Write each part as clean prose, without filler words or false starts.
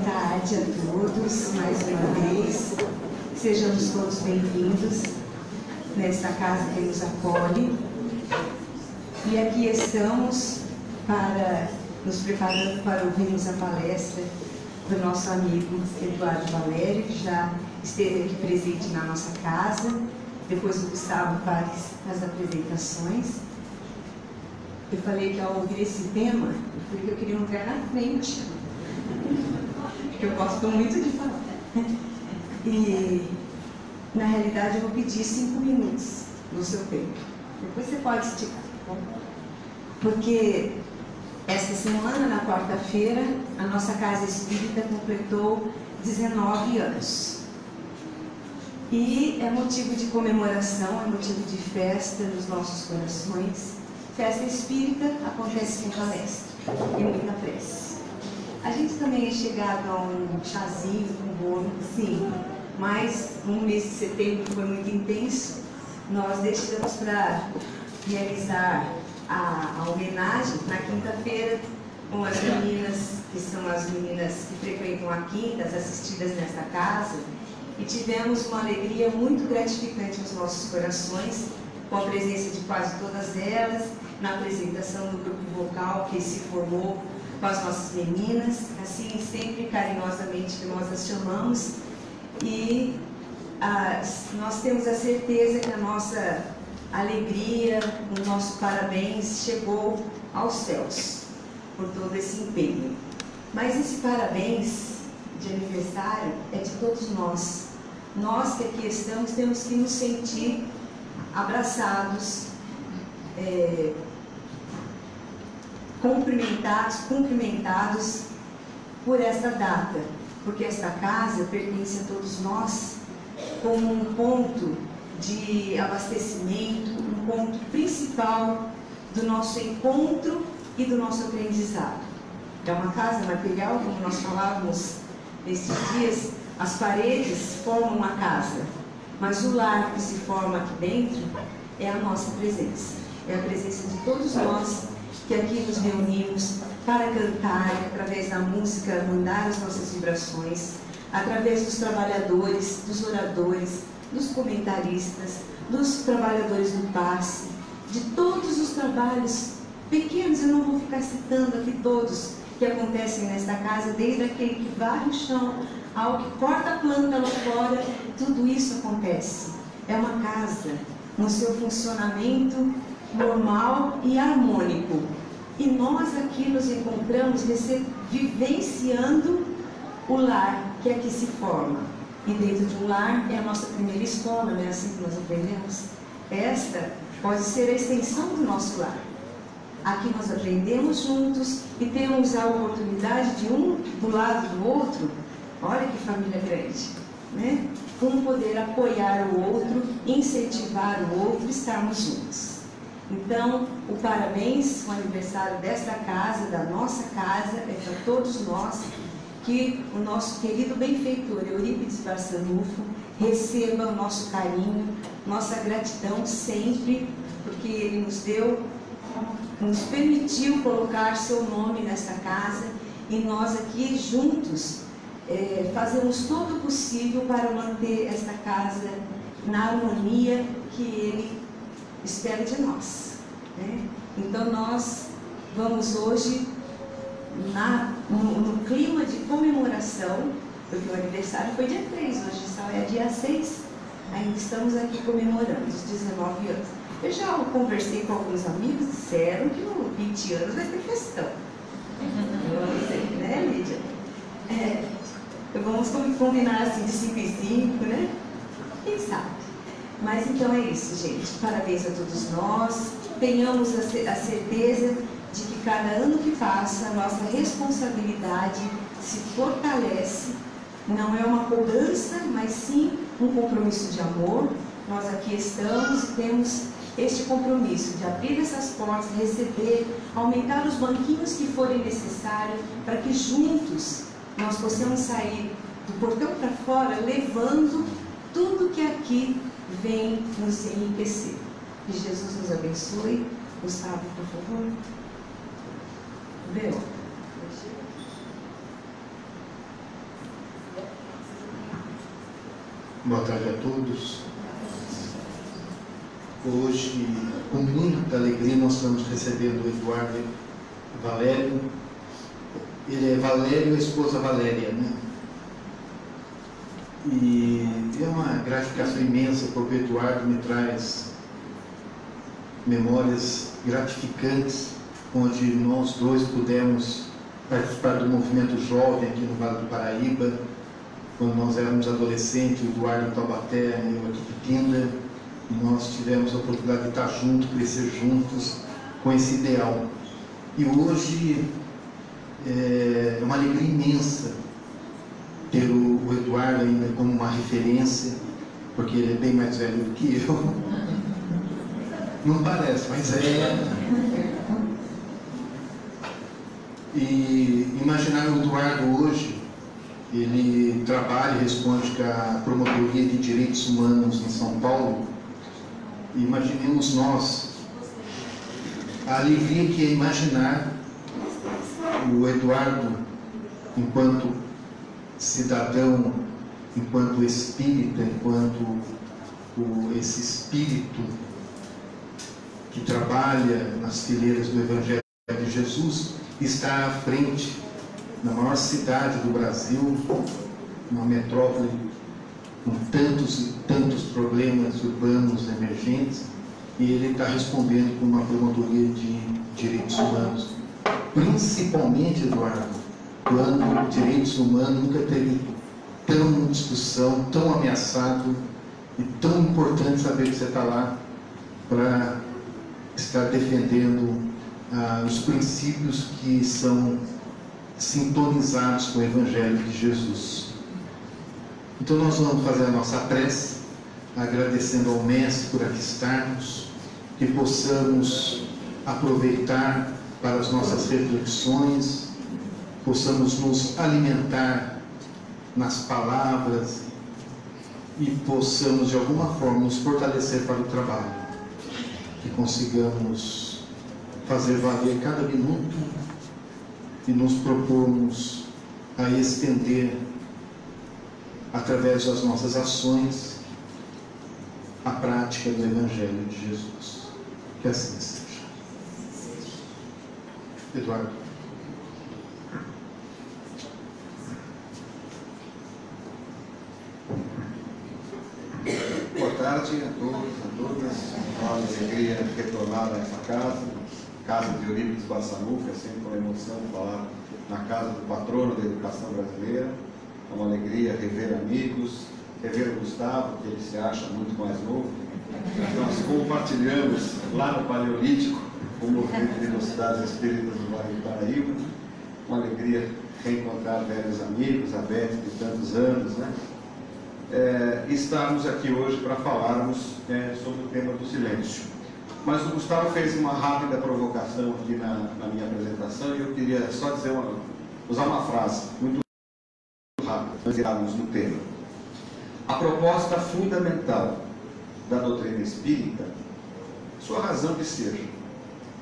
tarde a todos, mais uma vez. Sejamos todos bem-vindos nesta casa que nos acolhe. E aqui estamos nos preparando para ouvirmos a palestra do nosso amigo Eduardo Valério, que já esteve aqui presente na nossa casa, depois do Gustavo faz as apresentações. Eu falei que ao ouvir esse tema, porque eu queria um lugar na frente, porque eu gosto muito de falar. E, na realidade, eu vou pedir 5 minutos do seu tempo. Depois você pode esticar, tá bom? Porque esta semana, na quarta-feira, a nossa Casa Espírita completou 19 anos. E é motivo de comemoração, é motivo de festa nos nossos corações. Festa espírita acontece com palestra e muita prece. A gente também é chegado a um chazinho com bolo, sim, mas no mês de setembro foi muito intenso. Nós deixamos para realizar a homenagem na quinta-feira com as meninas, que são as meninas que frequentam a quinta, as assistidas nesta casa, e tivemos uma alegria muito gratificante nos nossos corações, com a presença de quase todas elas, na apresentação do grupo vocal que se formou com as nossas meninas, assim sempre carinhosamente que nós as chamamos, e nós temos a certeza que a nossa alegria, o nosso parabéns chegou aos céus por todo esse empenho. Mas esse parabéns de aniversário é de todos nós. Nós que aqui estamos temos que nos sentir abraçados, cumprimentados por esta data, porque esta casa pertence a todos nós como um ponto de abastecimento, um ponto principal do nosso encontro e do nosso aprendizado. É uma casa material, como nós falávamos nesses dias, as paredes formam uma casa, mas o lar que se forma aqui dentro é a nossa presença, é a presença de todos nós que aqui nos reunimos para cantar, através da música, mandar as nossas vibrações, através dos trabalhadores, dos oradores, dos comentaristas, dos trabalhadores do passe, de todos os trabalhos pequenos, eu não vou ficar citando aqui todos, que acontecem nesta casa, desde aquele que varre o chão, ao que corta a planta lá fora, tudo isso acontece. É uma casa no seu funcionamento normal e harmônico. E nós aqui nos encontramos vivenciando o lar que aqui se forma. E dentro de um lar é a nossa primeira escola, não é assim que nós aprendemos? Esta pode ser a extensão do nosso lar. Aqui nós aprendemos juntos e temos a oportunidade de um do lado do outro. Olha que família grande, né? Um poder apoiar o outro, incentivar o outro, estarmos juntos. Então, o parabéns, o aniversário desta casa, da nossa casa, é para todos nós, que o nosso querido benfeitor Eurípides Barçanufo receba o nosso carinho, nossa gratidão sempre, porque ele nos permitiu colocar seu nome nesta casa, e nós aqui juntos fazemos todo o possível para manter esta casa na harmonia que ele espera de nós, né? Então nós vamos hoje no clima de comemoração, porque o aniversário foi dia 3, hoje só é dia 6, ainda estamos aqui comemorando os 19 anos. Eu já conversei com alguns amigos, disseram que o 20 anos vai ter questão. Vamos ver, né, Lídia? Vamos combinar assim de 5 em 5, né? Quem sabe? Mas então é isso, gente. Parabéns a todos nós. Tenhamos a certeza de que cada ano que passa, a nossa responsabilidade se fortalece. Não é uma cobrança, mas sim um compromisso de amor. Nós aqui estamos e temos este compromisso de abrir essas portas, receber, aumentar os banquinhos que forem necessários, para que juntos nós possamos sair do portão para fora, levando tudo que aqui vem nos enriquecer. Que Jesus nos abençoe. Gustavo, por favor. Bel. Boa tarde a todos. Hoje, com muita alegria, nós estamos recebendo o Eduardo Valério. Ele é Valério e a esposa Valéria, né? E é uma gratificação imensa, porque o Eduardo me traz memórias gratificantes, onde nós dois pudemos participar do movimento jovem aqui no Vale do Paraíba, quando nós éramos adolescentes, o Eduardo em Taubaté, eu aqui em Pinda, e nós tivemos a oportunidade de estar juntos, crescer juntos, com esse ideal. E hoje é uma alegria imensa ter o Eduardo ainda como uma referência, porque ele é bem mais velho do que eu. Não parece, mas é. E imaginar o Eduardo hoje, ele trabalha e responde com a Promotoria de Direitos Humanos em São Paulo. Imaginemos nós a alegria que é imaginar o Eduardo enquanto cidadão, enquanto espírita, enquanto esse espírito que trabalha nas fileiras do Evangelho de Jesus, está à frente na maior cidade do Brasil, uma metrópole com tantos e tantos problemas urbanos emergentes, e ele está respondendo com uma promotoria de direitos humanos. Principalmente, Eduardo, quando o direitos humanos nunca teve tão discussão, tão ameaçado, e tão importante saber que você está lá para estar defendendo os princípios que são sintonizados com o Evangelho de Jesus. Então nós vamos fazer a nossa prece, agradecendo ao Mestre por aqui estarmos, que possamos aproveitar para as nossas reflexões, possamos nos alimentar nas palavras e possamos de alguma forma nos fortalecer para o trabalho, que consigamos fazer valer cada minuto e nos propormos a estender, através das nossas ações, a prática do Evangelho de Jesus. Que assim seja. Eduardo. Boa tarde a todos, a todas. Uma alegria retornar a essa casa de Eurípides Bassanuca, sempre uma emoção falar na casa do patrono da educação brasileira. É uma alegria rever amigos, rever o Gustavo, que ele se acha muito mais novo. Nós compartilhamos lá no Paleolítico o movimento de Velocidades Espíritas do Vale do Paraíba. Uma alegria reencontrar velhos amigos, a Beth de tantos anos, né? Estarmos aqui hoje para falarmos sobre o tema do silêncio. Mas o Gustavo fez uma rápida provocação aqui na minha apresentação e eu queria só dizer usar uma frase muito rápida, antes de entrarmos no tema. A proposta fundamental da doutrina espírita, sua razão de ser,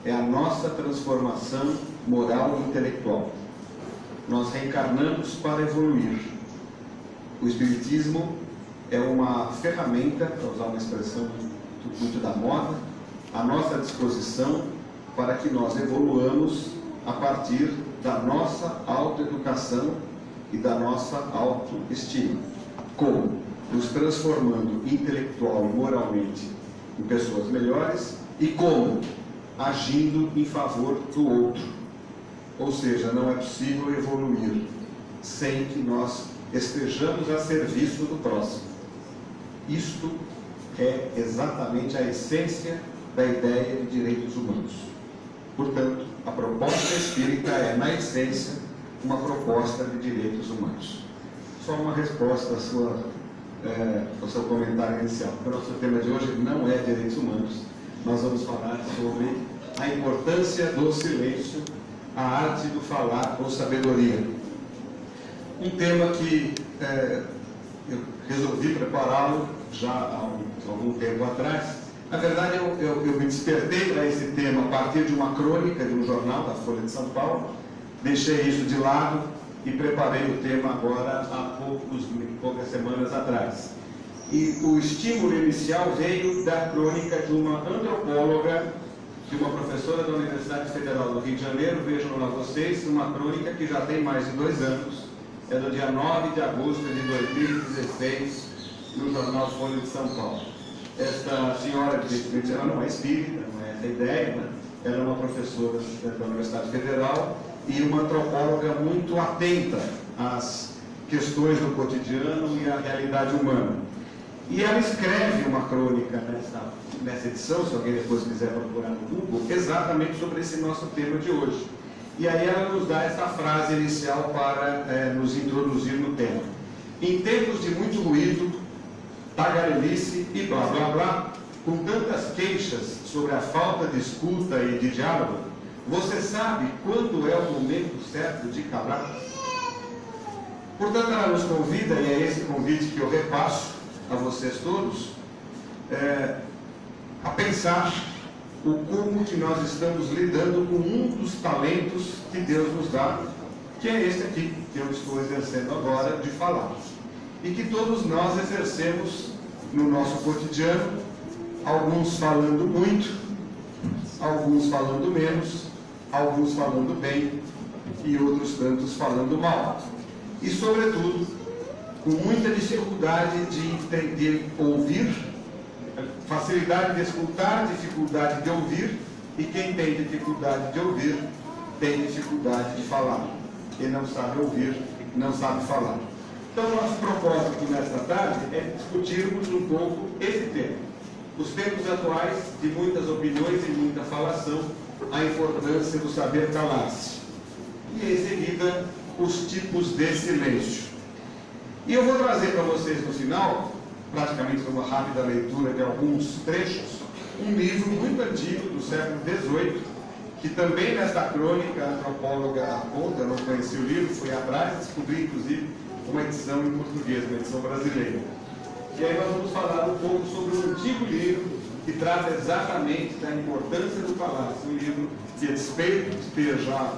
é a nossa transformação moral e intelectual. Nós reencarnamos para evoluir. O Espiritismo é uma ferramenta, para usar uma expressão muito da moda, à nossa disposição para que nós evoluamos a partir da nossa autoeducação e da nossa autoestima. Como? Nos transformando intelectual e moralmente em pessoas melhores, e como? Agindo em favor do outro. Ou seja, não é possível evoluir sem que nós estejamos a serviço do próximo. Isto é exatamente a essência da ideia de direitos humanos. Portanto, a proposta espírita é, na essência, uma proposta de direitos humanos. Só uma resposta ao seu comentário inicial. O nosso tema de hoje não é direitos humanos. Nós vamos falar sobre a importância do silêncio, a arte do falar com sabedoria. Um tema que eu resolvi prepará-lo já há algum tempo atrás. Na verdade, eu me despertei para esse tema a partir de uma crônica de um jornal da Folha de São Paulo. Deixei isso de lado e preparei o tema agora há poucas semanas atrás. E o estímulo inicial veio da crônica de uma antropóloga, de uma professora da Universidade Federal do Rio de Janeiro. Vejam lá vocês, uma crônica que já tem mais de 2 anos, é do dia 9 de agosto de 2016, no jornal Folha de São Paulo. Esta senhora, evidentemente, ela não é espírita, não é essa a ideia, né? Ela é uma professora da Universidade Federal e uma antropóloga muito atenta às questões do cotidiano e à realidade humana. E ela escreve uma crônica nessa edição, se alguém depois quiser procurar no Google, exatamente sobre esse nosso tema de hoje. E aí ela nos dá essa frase inicial para nos introduzir no tema. Em tempos de muito ruído, tagarelice e blá blá blá, com tantas queixas sobre a falta de escuta e de diálogo, você sabe quando é o momento certo de calar? Portanto, ela nos convida, e é esse convite que eu repasso a vocês todos, a pensar o como que nós estamos lidando com um dos talentos que Deus nos dá, que é este aqui, que eu estou exercendo agora, de falar. E que todos nós exercemos no nosso cotidiano, alguns falando muito, alguns falando menos, alguns falando bem e outros tantos falando mal. E, sobretudo, com muita dificuldade de ouvir, facilidade de escutar, dificuldade de ouvir, e quem tem dificuldade de ouvir, tem dificuldade de falar. Quem não sabe ouvir, não sabe falar. Então, nosso propósito nesta tarde é discutirmos um pouco esse tema. Os tempos atuais, de muitas opiniões e muita falação, a importância do saber calar-se. E, em seguida, os tipos de silêncio. E eu vou trazer para vocês no final, praticamente uma rápida leitura de alguns trechos, um livro muito antigo, do século XVIII, que também nesta crônica a antropóloga aponta. Eu não conheci o livro, fui atrás, descobri inclusive uma edição em português, uma edição brasileira. E aí nós vamos falar um pouco sobre um antigo livro que trata exatamente da importância do palácio, um livro que, a despeito de ter já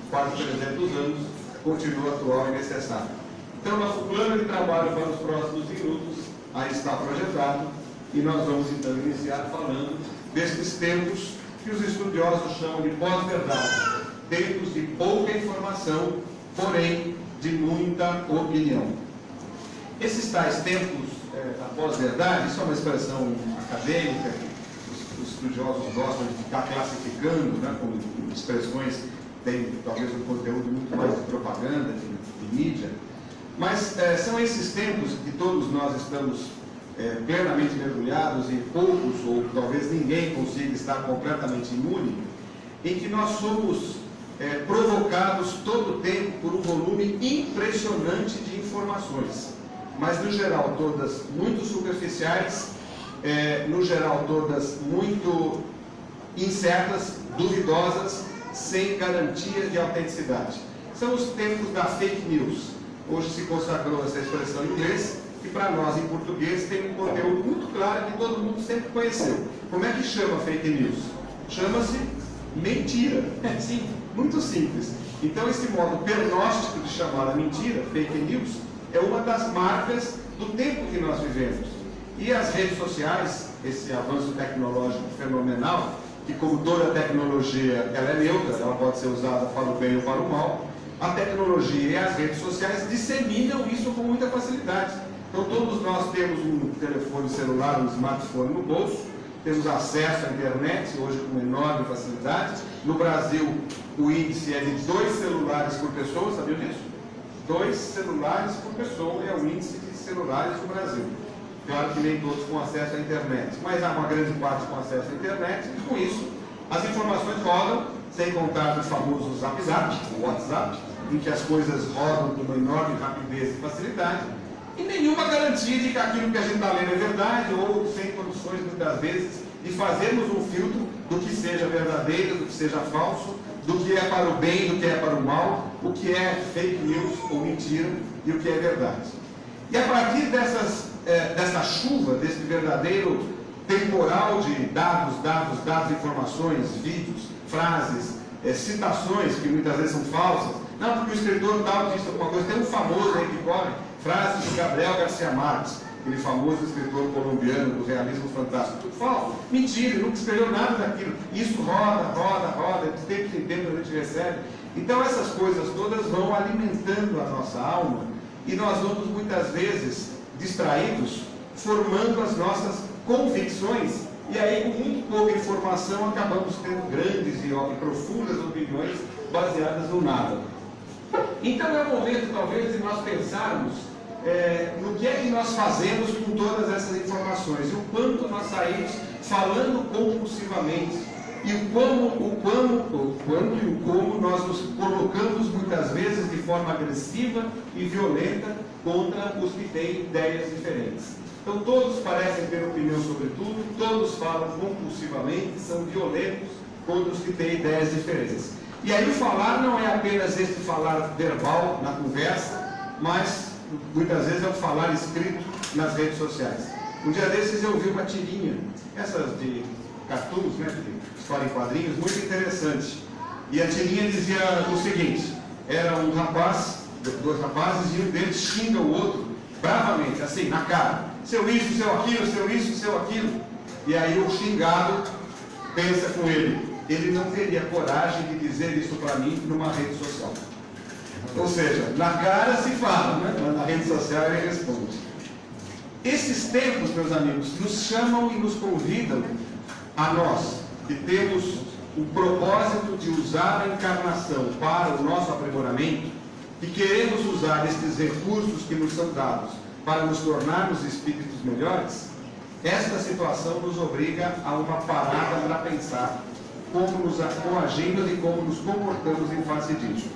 quase 300 anos, continua atual e necessário. Então, nosso plano de trabalho para os próximos minutos aí está projetado, e nós vamos então iniciar falando desses tempos que os estudiosos chamam de pós-verdade, tempos de pouca informação, porém de muita opinião. Esses tais tempos da pós-verdade, isso é uma expressão acadêmica, que os estudiosos gostam de ficar classificando, né, com expressões que têm talvez um conteúdo muito mais de propaganda, de mídia. Mas são esses tempos que todos nós estamos plenamente mergulhados, e poucos, ou talvez ninguém consiga estar completamente imune, em que nós somos provocados todo o tempo por um volume impressionante de informações, mas no geral todas muito superficiais, no geral todas muito incertas, duvidosas, sem garantias de autenticidade. São os tempos da fake news. Hoje se consagrou essa expressão em inglês, que para nós em português tem um conteúdo muito claro que todo mundo sempre conheceu. Como é que chama fake news? Chama-se mentira. Sim, muito simples. Então esse modo pernóstico de chamar a mentira, fake news, é uma das marcas do tempo que nós vivemos. E as redes sociais, esse avanço tecnológico fenomenal, que como toda tecnologia ela é neutra, ela pode ser usada para o bem ou para o mal, a tecnologia e as redes sociais disseminam isso com muita facilidade. Então todos nós temos um telefone celular, um smartphone no bolso, temos acesso à internet, hoje com enorme facilidade. No Brasil, o índice é de 2 celulares por pessoa, sabia disso? 2 celulares por pessoa é o índice de celulares no Brasil. Claro que nem todos com acesso à internet, mas há uma grande parte com acesso à internet, e com isso as informações rodam, sem contar o famoso Zap Zap, o WhatsApp, em que as coisas rodam com uma enorme rapidez e facilidade, e nenhuma garantia de que aquilo que a gente está lendo é verdade, ou sem condições, muitas vezes, de fazermos um filtro do que seja verdadeiro, do que seja falso, do que é para o bem, do que é para o mal, o que é fake news ou mentira e o que é verdade. E a partir dessa chuva, desse verdadeiro temporal de dados, informações, vídeos, frases, citações que muitas vezes são falsas. Não, porque o escritor tal disse alguma coisa. Tem um famoso aí que corre, frase de Gabriel Garcia Marques. aquele famoso escritor colombiano do realismo fantástico. Tudo falso, mentira, ele nunca escreveu nada daquilo. Isso roda, de tempo em tempo a gente recebe. Então essas coisas todas vão alimentando a nossa alma e nós vamos muitas vezes distraídos, formando as nossas convicções, e aí com muito pouca informação acabamos tendo grandes e profundas opiniões baseadas no nada. Então é o momento talvez de nós pensarmos no que é que nós fazemos com todas essas informações, e o quanto nós saímos falando compulsivamente, e quando e o como nós nos colocamos muitas vezes de forma agressiva e violenta contra os que têm ideias diferentes. Então todos parecem ter opinião sobre tudo, todos falam compulsivamente, são violentos contra os que têm ideias diferentes. E aí o falar não é apenas este falar verbal na conversa, mas muitas vezes é o falar escrito nas redes sociais. Um dia desses eu vi uma tirinha, essas de cartoons, né, de história em quadrinhos, muito interessante. E a tirinha dizia o seguinte: era um rapaz, dois rapazes, e um deles xinga o outro bravamente, assim, na cara. Seu isso, seu aquilo, seu isso, seu aquilo. E aí o xingado pensa com ele não teria coragem de dizer isso para mim numa rede social. Ou seja, na cara se fala, né? Mas na rede social ele responde. Esses tempos, meus amigos, nos chamam e nos convidam a nós, que temos o propósito de usar a encarnação para o nosso aprimoramento, que queremos usar estes recursos que nos são dados para nos tornarmos espíritos melhores. Esta situação nos obriga a uma parada para pensar como nos agimos e como nos comportamos em face disso.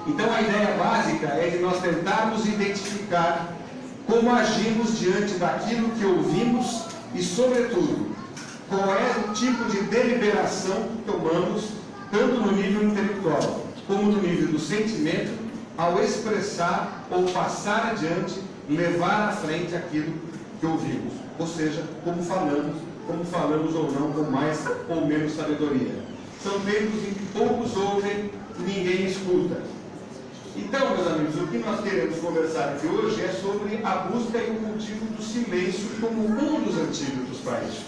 Então a ideia básica é de nós tentarmos identificar como agimos diante daquilo que ouvimos e, sobretudo, qual é o tipo de deliberação que tomamos, tanto no nível intelectual como no nível do sentimento, ao expressar ou passar adiante, levar à frente aquilo que ouvimos. Ou seja, como falamos ou não com mais ou menos sabedoria. São tempos em que poucos ouvem e ninguém escuta. Então, meus amigos, o que nós queremos conversar aqui hoje é sobre a busca e o cultivo do silêncio como um dos antídotos para isso.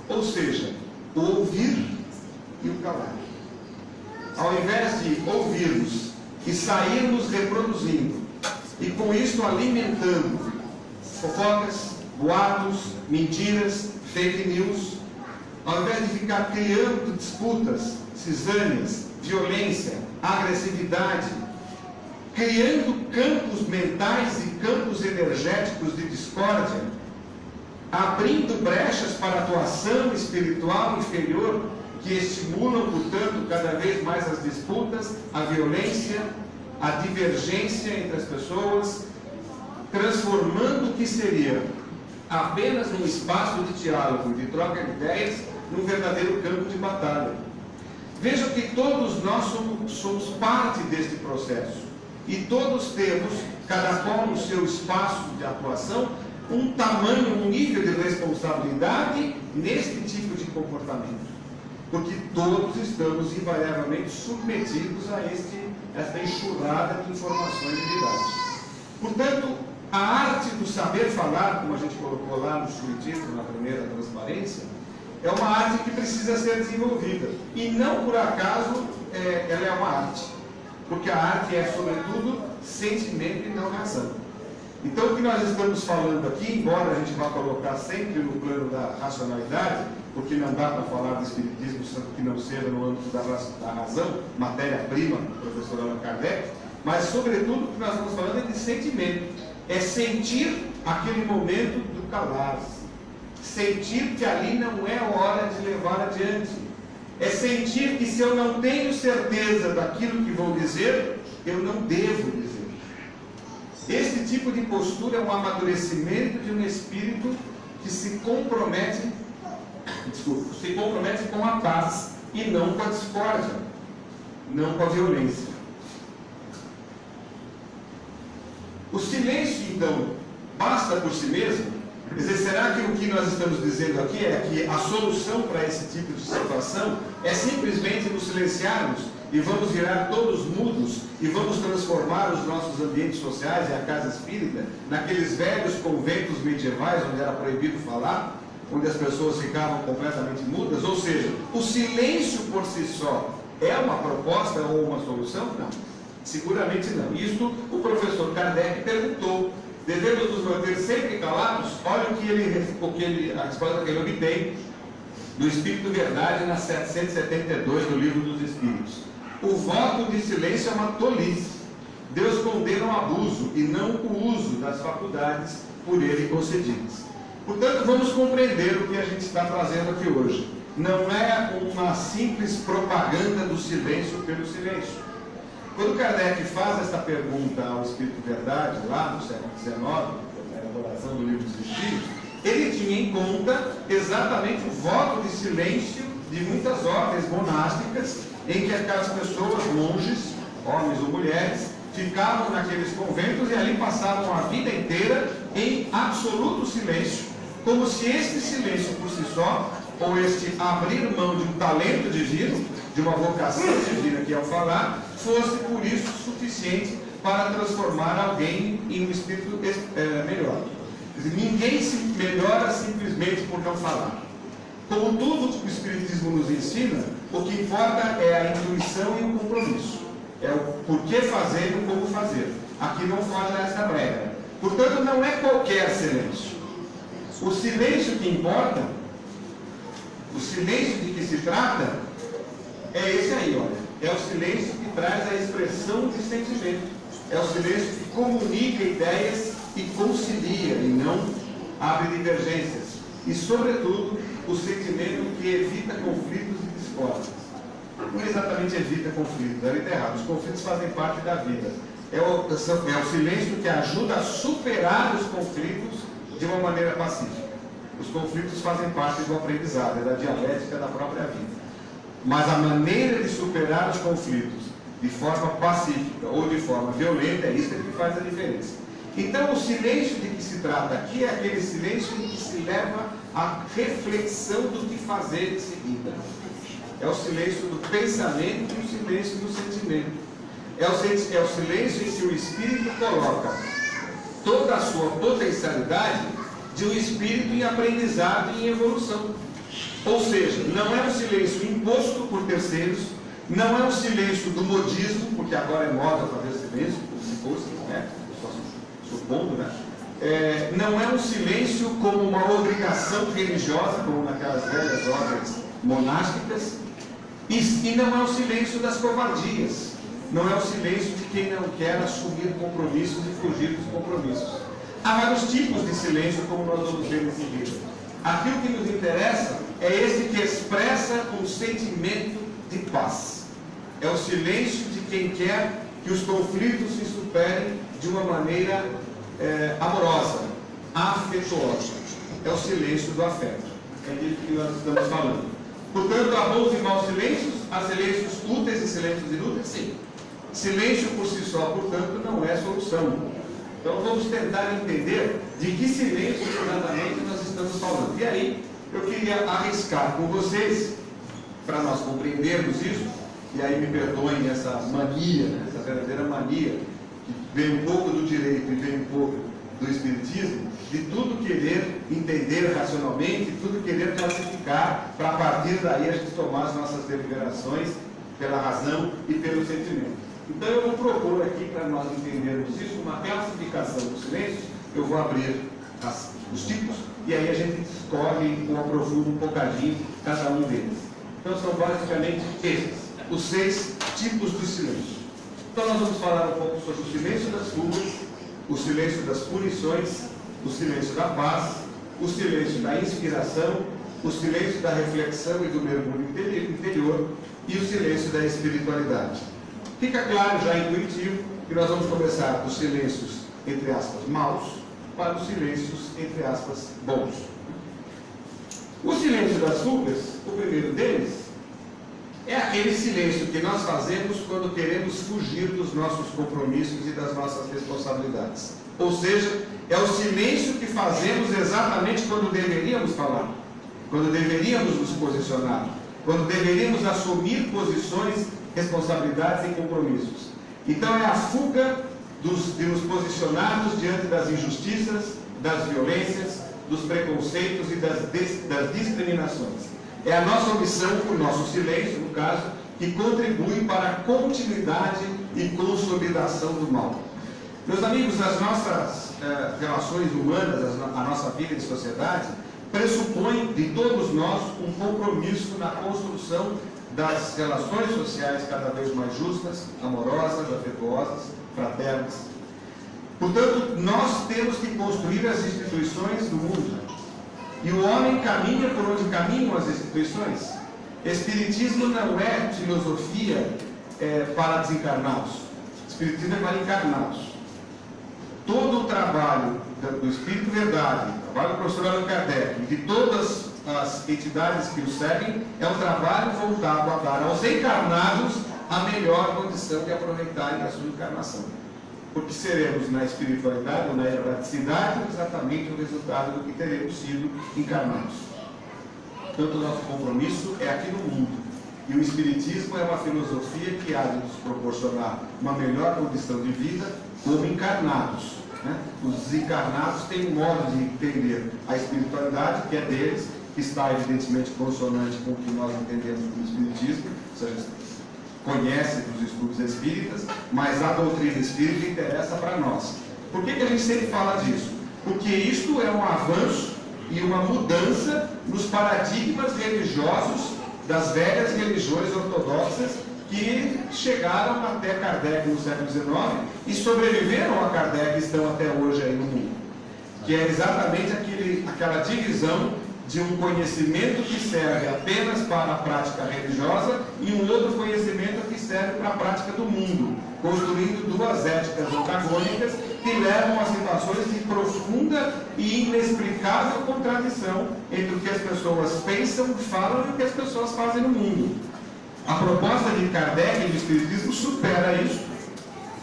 Ou seja, o ouvir e o calar. Ao invés de ouvirmos e sairmos reproduzindo, e com isso alimentando fofocas, boatos, mentiras, fake news, ao invés de ficar criando disputas, cisâneas, violência, agressividade, criando campos mentais e campos energéticos de discórdia, abrindo brechas para a atuação espiritual inferior, que estimulam, portanto, cada vez mais as disputas, a violência, a divergência entre as pessoas, transformando o que seria apenas um espaço de diálogo, de troca de ideias, num verdadeiro campo de batalha. Vejam que todos nós somos parte deste processo. E todos temos, cada qual no seu espaço de atuação, um tamanho, um nível de responsabilidade neste tipo de comportamento. Porque todos estamos invariavelmente submetidos a esta enxurrada de informações e de dados. Portanto, a arte do saber falar, como a gente colocou lá no subtítulo, na primeira transparência, é uma arte que precisa ser desenvolvida. E não por acaso ela é uma arte. Porque a arte é, sobretudo, sentimento e não razão. Então, o que nós estamos falando aqui, embora a gente vá colocar sempre no plano da racionalidade, porque não dá para falar do espiritismo que não seja no âmbito da razão, matéria-prima, professor Allan Kardec, mas, sobretudo, o que nós estamos falando é de sentimento. É sentir aquele momento do calar-se. Sentir que ali não é hora de levar adiante. É sentir que se eu não tenho certeza daquilo que vou dizer, eu não devo dizer. Este tipo de postura é um amadurecimento de um espírito que se compromete com a paz e não com a discórdia, não com a violência. O silêncio, então, basta por si mesmo? Quer dizer, será que o que nós estamos dizendo aqui é que a solução para esse tipo de situação é simplesmente nos silenciarmos e vamos virar todos mudos e vamos transformar os nossos ambientes sociais e a casa espírita naqueles velhos conventos medievais onde era proibido falar, onde as pessoas ficavam completamente mudas? Ou seja, o silêncio por si só é uma proposta ou uma solução? Não, seguramente não. Isto o professor Kardec perguntou. Devemos nos manter sempre calados? Olha a resposta que ele obtém do Espírito Verdade, na 772 do Livro dos Espíritos. O voto de silêncio é uma tolice. Deus condena o abuso e não o uso das faculdades por ele concedidas. Portanto, vamos compreender o que a gente está trazendo aqui hoje. Não é uma simples propaganda do silêncio pelo silêncio. Quando Kardec faz esta pergunta ao Espírito Verdade, lá no século XIX, na elaboração do Livro dos Espíritos, ele tinha em conta exatamente o voto de silêncio de muitas ordens monásticas, em que aquelas pessoas, monges, homens ou mulheres, ficavam naqueles conventos e ali passavam a vida inteira em absoluto silêncio, como se este silêncio por si só, ou este abrir mão de um talento divino, de uma vocação divina que ao falar, fosse por isso suficiente para transformar alguém em um espírito melhor. Quer dizer, ninguém se melhora simplesmente por não falar. Como tudo que o Espiritismo nos ensina, o que importa é a intuição e o compromisso. É o porquê fazer e o como fazer. Aqui não foge essa regra. Portanto, não é qualquer silêncio. O silêncio que importa, o silêncio de que se trata, é esse aí, olha. É o silêncio que traz a expressão de sentimento. É o silêncio que comunica ideias e concilia, e não abre divergências. E, sobretudo, o sentimento que evita conflitos e discórdias. Não exatamente evita conflitos, é errado. Os conflitos fazem parte da vida. É o silêncio que ajuda a superar os conflitos de uma maneira pacífica. Os conflitos fazem parte do aprendizado, é da dialética da própria vida. Mas a maneira de superar os conflitos de forma pacífica ou de forma violenta, é isso que faz a diferença. Então, o silêncio de que se trata aqui é aquele silêncio em que se leva à reflexão do que fazer em seguida. É o silêncio do pensamento e o silêncio do sentimento. É o silêncio em que o espírito coloca toda a sua potencialidade de um espírito em aprendizado e em evolução. Ou seja, não é um silêncio imposto por terceiros, não é um silêncio do modismo, porque agora é moda fazer silêncio, se fosse, né? Só supondo, né? Não é um silêncio como uma obrigação religiosa, como naquelas velhas ordens monásticas, e não é o silêncio das covardias, não é o silêncio de quem não quer assumir compromissos e fugir dos compromissos. Há vários tipos de silêncio, como nós vamos ver em seguida. Aquilo que nos interessa é esse que expressa um sentimento de paz. É o silêncio de quem quer que os conflitos se superem de uma maneira amorosa, afetuosa. É o silêncio do afeto. É disso que nós estamos falando. Portanto, há bons e maus silêncios, há silêncios úteis e silêncios inúteis? Sim. Silêncio por si só, portanto, não é solução. Então, vamos tentar entender de que silêncio exatamente nós estamos falando. E aí, eu queria arriscar com vocês, para nós compreendermos isso, e aí me perdoem essa mania, essa verdadeira mania, que vem um pouco do direito e vem um pouco do espiritismo, de tudo querer entender racionalmente, tudo querer classificar, para a partir daí a gente tomar as nossas deliberações pela razão e pelo sentimento. Então eu vou propor aqui, para nós entendermos isso, uma classificação dos silêncios. Eu vou abrir os tipos e aí a gente discorre ou aprofunda um bocadinho cada um deles. Então são basicamente esses, os 6 tipos de silêncio. Então nós vamos falar um pouco sobre o silêncio das fugas, o silêncio das punições, o silêncio da paz, o silêncio da inspiração, o silêncio da reflexão e do mergulho interior e o silêncio da espiritualidade. Fica claro, já intuitivo, que nós vamos começar dos silêncios, entre aspas, maus, para os silêncios, entre aspas, bons. O silêncio das fugas, o primeiro deles, é aquele silêncio que nós fazemos quando queremos fugir dos nossos compromissos e das nossas responsabilidades. Ou seja, é o silêncio que fazemos exatamente quando deveríamos falar, quando deveríamos nos posicionar, quando deveríamos assumir posições responsabilidades e compromissos. Então é a fuga de nos posicionarmos diante das injustiças, das violências, dos preconceitos e das discriminações. É a nossa omissão, o nosso silêncio, no caso, que contribui para a continuidade e consolidação do mal. Meus amigos, as nossas relações humanas, a nossa vida em sociedade, pressupõe de todos nós um compromisso na construção das relações sociais cada vez mais justas, amorosas, afetuosas, fraternas. Portanto, nós temos que construir as instituições do mundo. E o homem caminha por onde caminham as instituições. Espiritismo não é filosofia para desencarnados. Espiritismo é para encarnados. Todo o trabalho do Espírito Verdade, o trabalho do professor Allan Kardec e de todas as entidades que o seguem, é um trabalho voltado a dar aos encarnados a melhor condição de aproveitarem a sua encarnação. Porque seremos na espiritualidade ou na erraticidade exatamente o resultado do que teremos sido encarnados. Portanto, o nosso compromisso é aqui no mundo. E o Espiritismo é uma filosofia que há de nos proporcionar uma melhor condição de vida como encarnados. Os encarnados têm um modo de entender a espiritualidade que é deles, que está evidentemente consonante com o que nós entendemos como Espiritismo, ou seja, conhece dos estudos espíritas, mas a doutrina espírita interessa para nós. Por que a gente sempre fala disso? Porque isto é um avanço e uma mudança nos paradigmas religiosos das velhas religiões ortodoxas que chegaram até Kardec no século XIX e sobreviveram a Kardec e estão até hoje aí no mundo. Que é exatamente aquela divisão de um conhecimento que serve apenas para a prática religiosa e um outro conhecimento que serve para a prática do mundo, construindo duas éticas antagônicas que levam a situações de profunda e inexplicável contradição entre o que as pessoas pensam, falam e o que as pessoas fazem no mundo. A proposta de Kardec e do Espiritismo supera isso,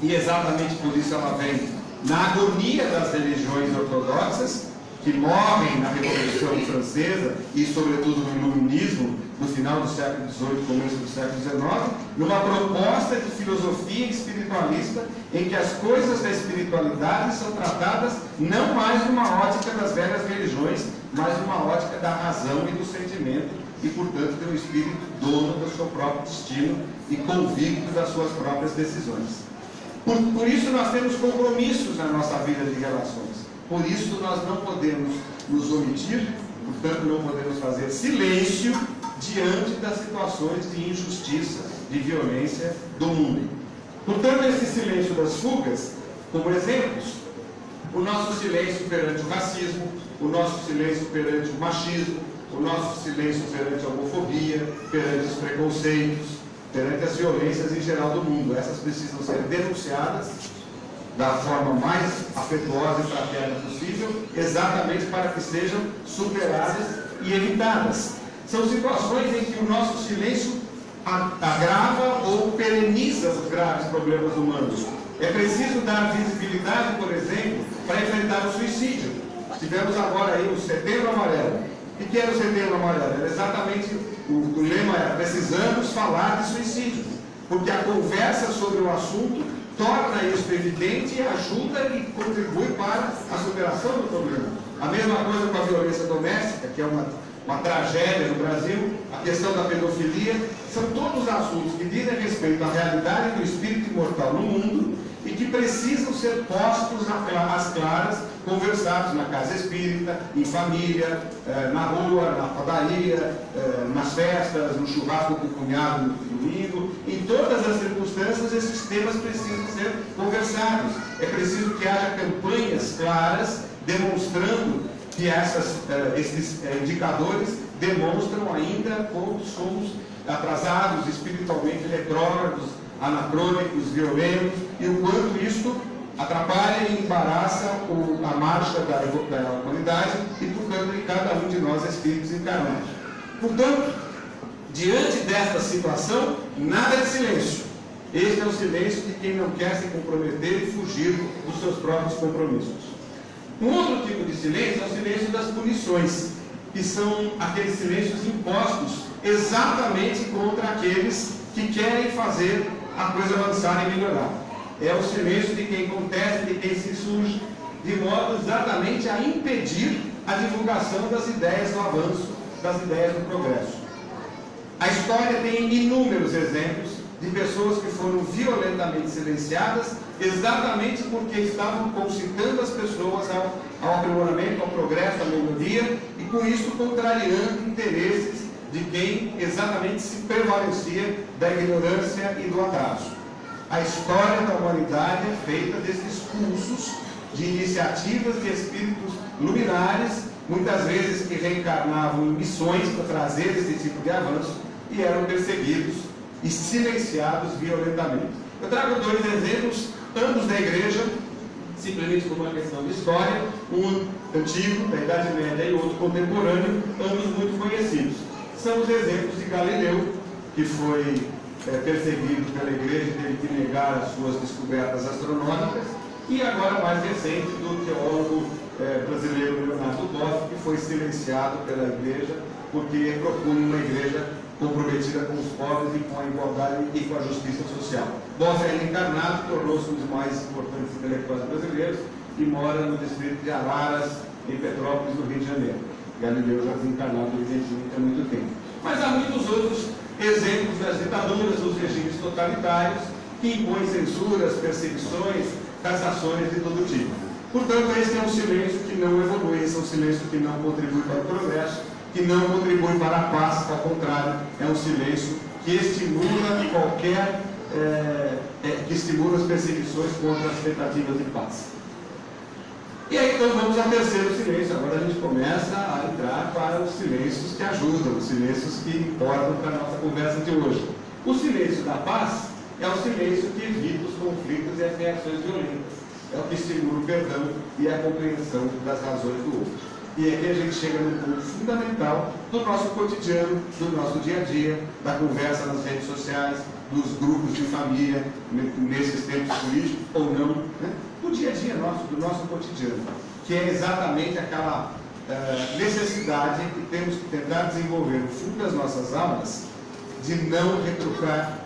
e exatamente por isso ela vem na agonia das religiões ortodoxas, que morrem na Revolução Francesa e, sobretudo, no Iluminismo, no final do século XVIII, começo do século XIX, numa proposta de filosofia espiritualista em que as coisas da espiritualidade são tratadas não mais numa ótica das velhas religiões, mas numa ótica da razão e do sentimento, e, portanto, de um espírito dono do seu próprio destino e convicto das suas próprias decisões. Por isso, nós temos compromissos na nossa vida de relações. Por isso nós não podemos nos omitir, portanto não podemos fazer silêncio diante das situações de injustiça, de violência do mundo. Portanto, esse silêncio das fugas, como exemplos, o nosso silêncio perante o racismo, o nosso silêncio perante o machismo, o nosso silêncio perante a homofobia, perante os preconceitos, perante as violências em geral do mundo. Essas precisam ser denunciadas da forma mais afetuosa e fraterna possível, exatamente para que sejam superadas e evitadas. São situações em que o nosso silêncio agrava ou pereniza os graves problemas humanos. É preciso dar visibilidade, por exemplo, para enfrentar o suicídio. Tivemos agora aí o Setembro Amarelo. O que era o Setembro Amarelo? Era exatamente, o lema era: precisamos falar de suicídio, porque a conversa sobre o assunto torna isso evidente e ajuda e contribui para a superação do problema. A mesma coisa com a violência doméstica, que é uma tragédia no Brasil, a questão da pedofilia, são todos assuntos que dizem respeito à realidade do espírito imortal no mundo e que precisam ser postos às claras, conversados na casa espírita, em família, na rua, na padaria, nas festas, no churrasco com o cunhado no domingo. Em todas as circunstâncias, esses temas precisam ser conversados. É preciso que haja campanhas claras, demonstrando que esses indicadores demonstram ainda como somos atrasados, espiritualmente retrógrados, anacrônicos, violentos, e o quanto isto atrapalha e embaraça a marcha da humanidade e tocando em cada um de nós espíritos encarnados. Portanto, diante desta situação, nada de silêncio. Este é o silêncio de quem não quer se comprometer e fugir dos seus próprios compromissos. Um outro tipo de silêncio é o silêncio das punições, que são aqueles silêncios impostos exatamente contra aqueles que querem fazer a coisa avançar e melhorar. É o silêncio de quem contesta, de quem se insurge, de modo exatamente a impedir a divulgação das ideias do avanço, das ideias do progresso. A história tem inúmeros exemplos de pessoas que foram violentamente silenciadas exatamente porque estavam concitando as pessoas ao aprimoramento, ao progresso, à melhoria, e com isso contrariando interesses de quem exatamente se prevalecia da ignorância e do atraso. A história da humanidade é feita desses pulsos de iniciativas de espíritos luminares, muitas vezes que reencarnavam em missões para trazer esse tipo de avanço e eram perseguidos e silenciados violentamente. Eu trago dois exemplos, ambos da igreja, simplesmente por uma questão de história, um antigo, da Idade Média, e outro contemporâneo, ambos muito conhecidos. São os exemplos de Galileu, que foi perseguido pela igreja e teve que negar as suas descobertas astronômicas, e agora mais recente do teólogo brasileiro Leonardo Boff, que foi silenciado pela igreja porque propunha uma igreja comprometida com os pobres e com a igualdade e com a justiça social. Boff é encarnado, tornou-se um dos mais importantes intelectuais brasileiros e mora no distrito de Araras, em Petrópolis, no Rio de Janeiro. Galileu já desencarnado, evidentemente, há muito tempo. Mas há muitos outros exemplos das ditaduras, dos regimes totalitários, que impõem censuras, perseguições, cassações de todo tipo. Portanto, esse é um silêncio que não evolui, esse é um silêncio que não contribui para o progresso, que não contribui para a paz, ao contrário, é um silêncio que estimula qualquer, que estimula as perseguições contra as tentativas de paz. E aí então vamos ao terceiro silêncio. Agora a gente começa a entrar para os silêncios que ajudam, os silêncios que importam para a nossa conversa de hoje. O silêncio da paz é o silêncio que evita os conflitos e as reações violentas. É o que estimula o perdão e a compreensão das razões do outro. E aqui a gente chega num ponto fundamental do nosso cotidiano, do nosso dia a dia, da conversa nas redes sociais, dos grupos de família, nesses tempos políticos ou não, né? Do dia a dia nosso, do nosso cotidiano, que é exatamente aquela necessidade que temos que tentar desenvolver no fundo das nossas aulas, de não retrucar,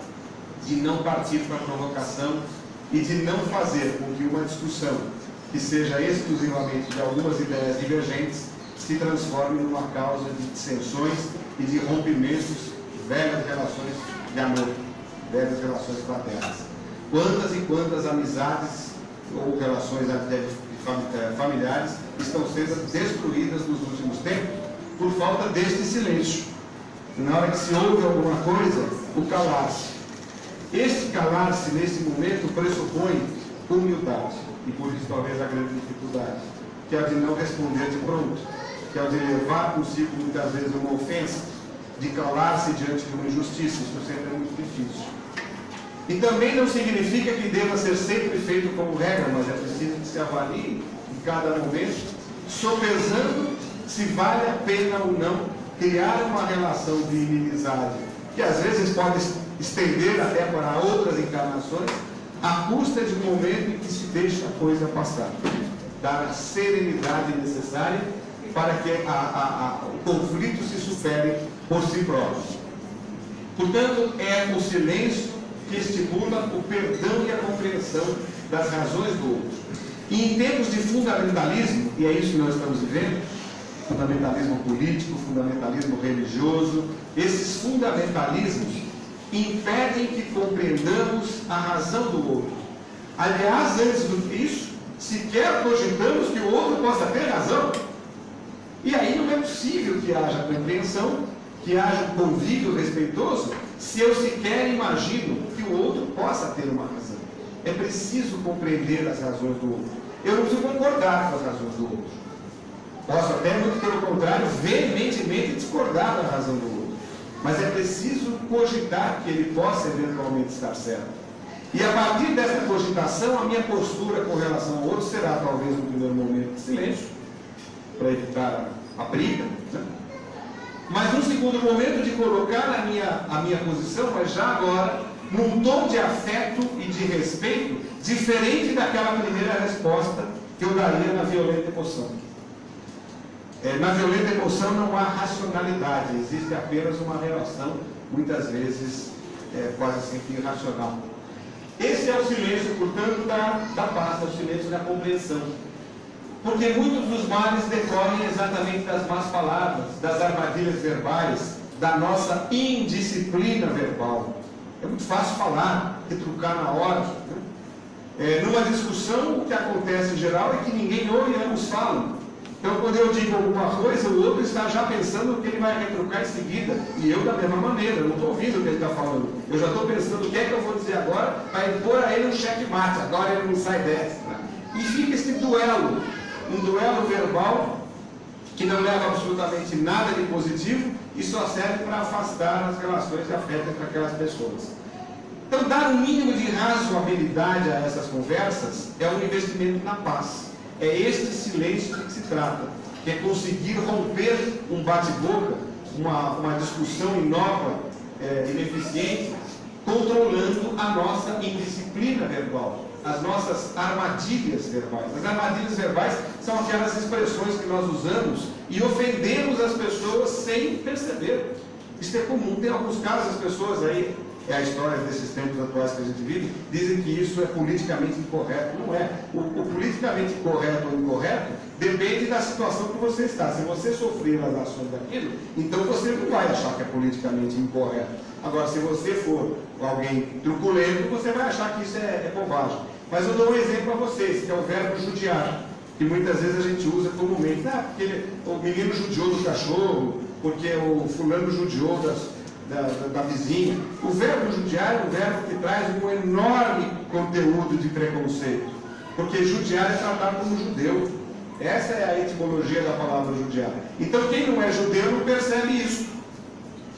de não partir para a provocação e de não fazer com que uma discussão que seja exclusivamente de algumas ideias divergentes se transforme numa causa de dissensões e de rompimentos de velhas relações de amor, velhas relações fraternas. Quantas e quantas amizades ou relações familiares estão sendo destruídas nos últimos tempos por falta deste silêncio. Na hora que se ouve alguma coisa, o calar-se. Este calar-se, nesse momento, pressupõe humildade, e por isso talvez a grande dificuldade, que é a de não responder de pronto, que é a de levar consigo muitas vezes uma ofensa, de calar-se diante de uma injustiça. Isso sempre é muito difícil. E também não significa que deva ser sempre feito como regra, mas é preciso que se avalie em cada momento, sopesando se vale a pena ou não criar uma relação de inimizade, que às vezes pode estender até para outras encarnações, à custa de um momento em que se deixa a coisa passar. Dar a serenidade necessária para que o conflito se supere por si próprio. Portanto, é o silêncio que estimula o perdão e a compreensão das razões do outro. E em tempos de fundamentalismo, e é isso que nós estamos vivendo, fundamentalismo político, fundamentalismo religioso, esses fundamentalismos impedem que compreendamos a razão do outro. Aliás, antes disso, sequer cogitamos que o outro possa ter razão. E aí não é possível que haja compreensão, que haja um convívio respeitoso, se eu sequer imagino que o outro possa ter uma razão. É preciso compreender as razões do outro. Eu não preciso concordar com as razões do outro. Posso até, muito pelo contrário, veementemente discordar da razão do outro. Mas é preciso cogitar que ele possa eventualmente estar certo. E a partir dessa cogitação, a minha postura com relação ao outro será talvez no primeiro momento de silêncio, para evitar a briga, né? Mas no segundo momento de colocar a minha posição, mas já agora, num tom de afeto e de respeito, diferente daquela primeira resposta que eu daria na violenta emoção. Na violenta emoção não há racionalidade, existe apenas uma relação, muitas vezes quase sempre irracional. Esse é o silêncio, portanto, da paz, é o silêncio da compreensão. Porque muitos dos males decorrem exatamente das más palavras, das armadilhas verbais, da nossa indisciplina verbal. É muito fácil falar, retrucar na hora. Né? Numa discussão, o que acontece em geral é que ninguém ouve e ambos falam. Então, quando eu digo alguma coisa, o outro está já pensando o que ele vai retrucar em seguida. E eu, da mesma maneira, eu não estou ouvindo o que ele está falando. Eu já estou pensando o que é que eu vou dizer agora para impor a ele um checkmate. Agora ele não sai dessa. Né? E fica esse duelo. Um duelo verbal que não leva absolutamente nada de positivo e só serve para afastar as relações de afeto entre aquelas pessoas. Então, dar um mínimo de razoabilidade a essas conversas é um investimento na paz. É este silêncio de que se trata, que é conseguir romper um bate-boca, uma discussão inócua, ineficiente, controlando a nossa indisciplina verbal, as nossas armadilhas verbais. As armadilhas verbais são aquelas expressões que nós usamos e ofendemos as pessoas sem perceber. Isso é comum. Tem alguns casos, as pessoas aí, é a história desses tempos atuais que a gente vive, dizem que isso é politicamente incorreto. Não é. O politicamente correto ou incorreto depende da situação que você está. Se você sofrer as ações daquilo, então você não vai achar que é politicamente incorreto. Agora, se você for alguém truculento, você vai achar que isso é bobagem. Mas eu dou um exemplo a vocês, que é o verbo judiar, que muitas vezes a gente usa comumente. Porque o menino judiou do cachorro, porque o fulano judiou da vizinha. O verbo judiar é um verbo que traz um enorme conteúdo de preconceito, porque judiar é tratado como judeu. Essa é a etimologia da palavra judiar. Então quem não é judeu não percebe isso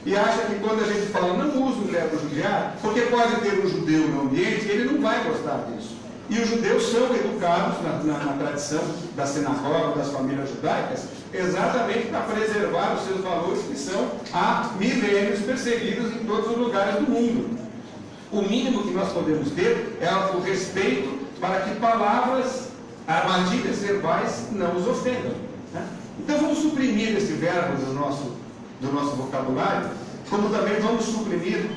e acha que quando a gente fala não usa o verbo judiar, porque pode ter um judeu no ambiente, ele não vai gostar disso. E os judeus são educados na tradição da sinagoga, das famílias judaicas, exatamente para preservar os seus valores que são há milênios perseguidos em todos os lugares do mundo. O mínimo que nós podemos ter é o respeito para que palavras, armadilhas verbais não os ofendam. Né? Então vamos suprimir esse verbo do nosso vocabulário, como também vamos suprimir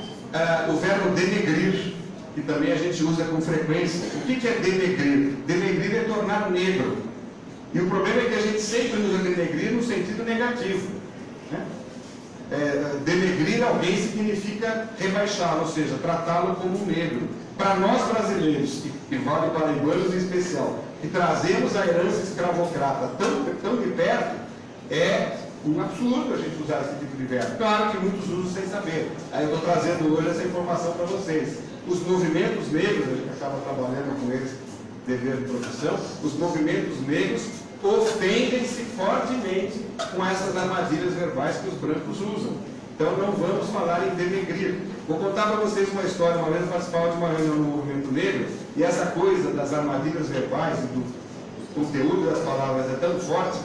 o verbo denegrir, que também a gente usa com frequência. O que é denegrir? Denegrir é tornar negro. E o problema é que a gente sempre usa denegrir no sentido negativo. Né? Denegrir alguém significa rebaixá-lo, ou seja, tratá-lo como um negro. Para nós brasileiros, e vale para paraguaios em especial, que trazemos a herança escravocrata tão de perto, é um absurdo a gente usar esse tipo de verbo. Claro que muitos usam sem saber. Aí eu estou trazendo hoje essa informação para vocês. Os movimentos negros, a gente acaba trabalhando com eles, dever de profissão, os movimentos negros ofendem-se fortemente com essas armadilhas verbais que os brancos usam. Então não vamos falar em denegrir. Vou contar para vocês uma história. Uma vez eu participava de uma reunião no movimento negro, e essa coisa das armadilhas verbais e do conteúdo das palavras é tão forte